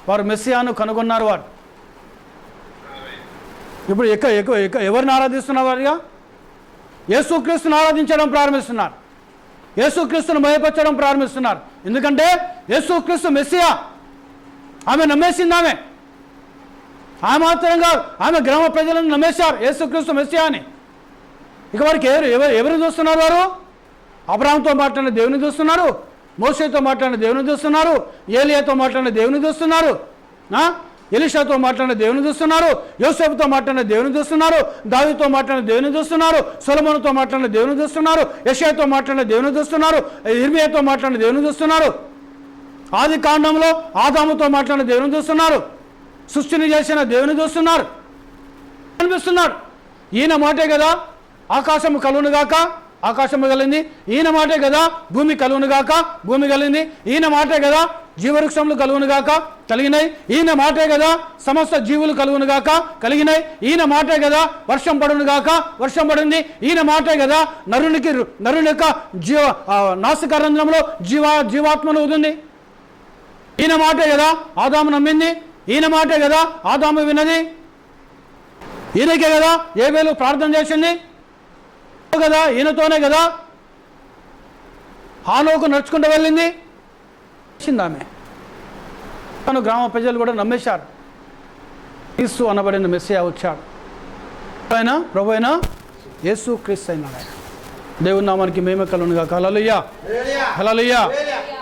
వారు మెస్సియాను కనుగొన్నారు. వారు ఇప్పుడు ఎవరిని ఆరాధిస్తున్నారు? వారిగా యేసుక్రీస్తును ఆరాధించడం ప్రారంభిస్తున్నారు, యేసుక్రీస్తును భయపరచడం ప్రారంభిస్తున్నారు. ఎందుకంటే యేసుక్రీస్తు మెస్సియా. ఆమె నమ్మేసింది. ఆమె మాత్రంగా ఆమె గ్రామ ప్రజలను నమ్మేశారు యేసుక్రీస్తు మెస్సియా అని. ఇక వారికి ఎవరు చూస్తున్నారు? వారు అబ్రహాముతో మాట్లాడిన దేవుని చూస్తున్నారు, మోషేతో మాట్లాడిన దేవుని చూస్తున్నారు, ఏలియాతో మాట్లాడిన దేవుని చూస్తున్నారు, ఎలీషాతో మాట్లాడిన దేవుని చూస్తున్నారు, యోసేపుతో మాట్లాడిన దేవుని చూస్తున్నారు, దావీదుతో మాట్లాడిన దేవుని చూస్తున్నారు, సొలొమోనుతో మాట్లాడిన దేవుని చూస్తున్నారు, యెషయాతో మాట్లాడిన దేవుని చూస్తున్నారు, ఇర్మియాతో మాట్లాడిన దేవుని చూస్తున్నారు, ఆది కాండంలో ఆదాముతో మాట్లాడిన దేవుని చూస్తున్నారు, సృష్టిని చేసిన దేవుని చూస్తున్నారు, అనిపిస్తున్నాడు. ఈయన మాటే కదా ఆకాశము కలుగునుగాక, ఆకాశము కలిగింది. ఈయన మాటే కదా భూమి కలుగునుగాక, భూమి కలిగింది. ఈయన మాటే కదా జీవవృక్షములు కలుగునుగాక, కలిగినాయి. ఈయన మాటే కదా సమస్త జీవులు కలుగునుగాక, కలిగినాయి. ఈయన మాటే కదా వర్షం పడునుగాక, వర్షం పడింది. ఈయన మాటే కదా నరుని యొక్క నాసికారంధ్రంలో జీవాత్మను ఉదింది. ఈయన మాటే కదా ఆదాము నమ్మింది. ఈయన మాటే కదా ఆదాము విన్నది. ఈయనకే కదా ఏబేలు ప్రార్థన చేసింది కదా, ఈయనతోనే కదా హానోకు నడుచుకుంటూ వెళ్ళింది. ఆమె తను గ్రామ ప్రజలు కూడా నమ్మేశారు. క్రీస్తు అనబడిన మెస్సియా వచ్చాడు. ప్రభు అయిన యేసు క్రీస్తు అయినాడు. ఆయన దేవుని నామానికి మేమే కలుగునుగా. హల్లెలూయా హల్లెలూయా.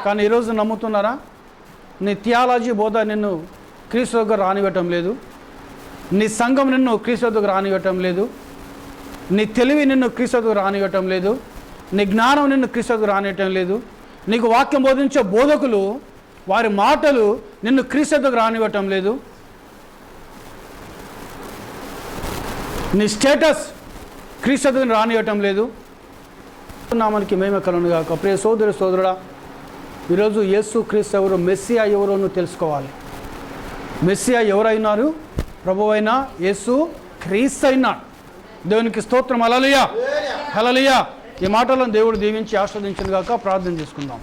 కానీ ఈరోజు నమ్ముతున్నారా? నీ థియాలజీ బోధ నిన్ను క్రీస్తు దగ్గర రానివ్వటం లేదు, నీ సంఘం నిన్ను క్రీస్తు దగ్గర రానివ్వటం లేదు, నీ తెలివి నిన్ను క్రీస్తు దగ్గర రానివ్వటం లేదు, నీ జ్ఞానం నిన్ను క్రీస్తు దగ్గర రానివ్వటం లేదు, నీకు వాక్యం బోధించే బోధకులు వారి మాటలు నిన్ను క్రీస్తు దగ్గర రానివ్వటం లేదు, నీ స్టేటస్ క్రీస్తు దగ్గర రానివ్వటం లేదు. నామానికి మేమే కలుగునుగా. ప్రియ సోదరి సోదరుడా, ఈరోజు యేసు క్రీస్తు ఎవరు, మెస్సియా ఎవరో నువ్వు తెలుసుకోవాలి. మెస్సియా ఎవరైనారు? ప్రభువైన యేసు క్రీస్తు అయినాడు. దేవునికి స్తోత్రం. హల్లెలూయా హల్లెలూయా. ఈ మాటలను దేవుడు దీవించి ఆస్వాదించును గాక. ప్రార్థన చేసుకుందాం.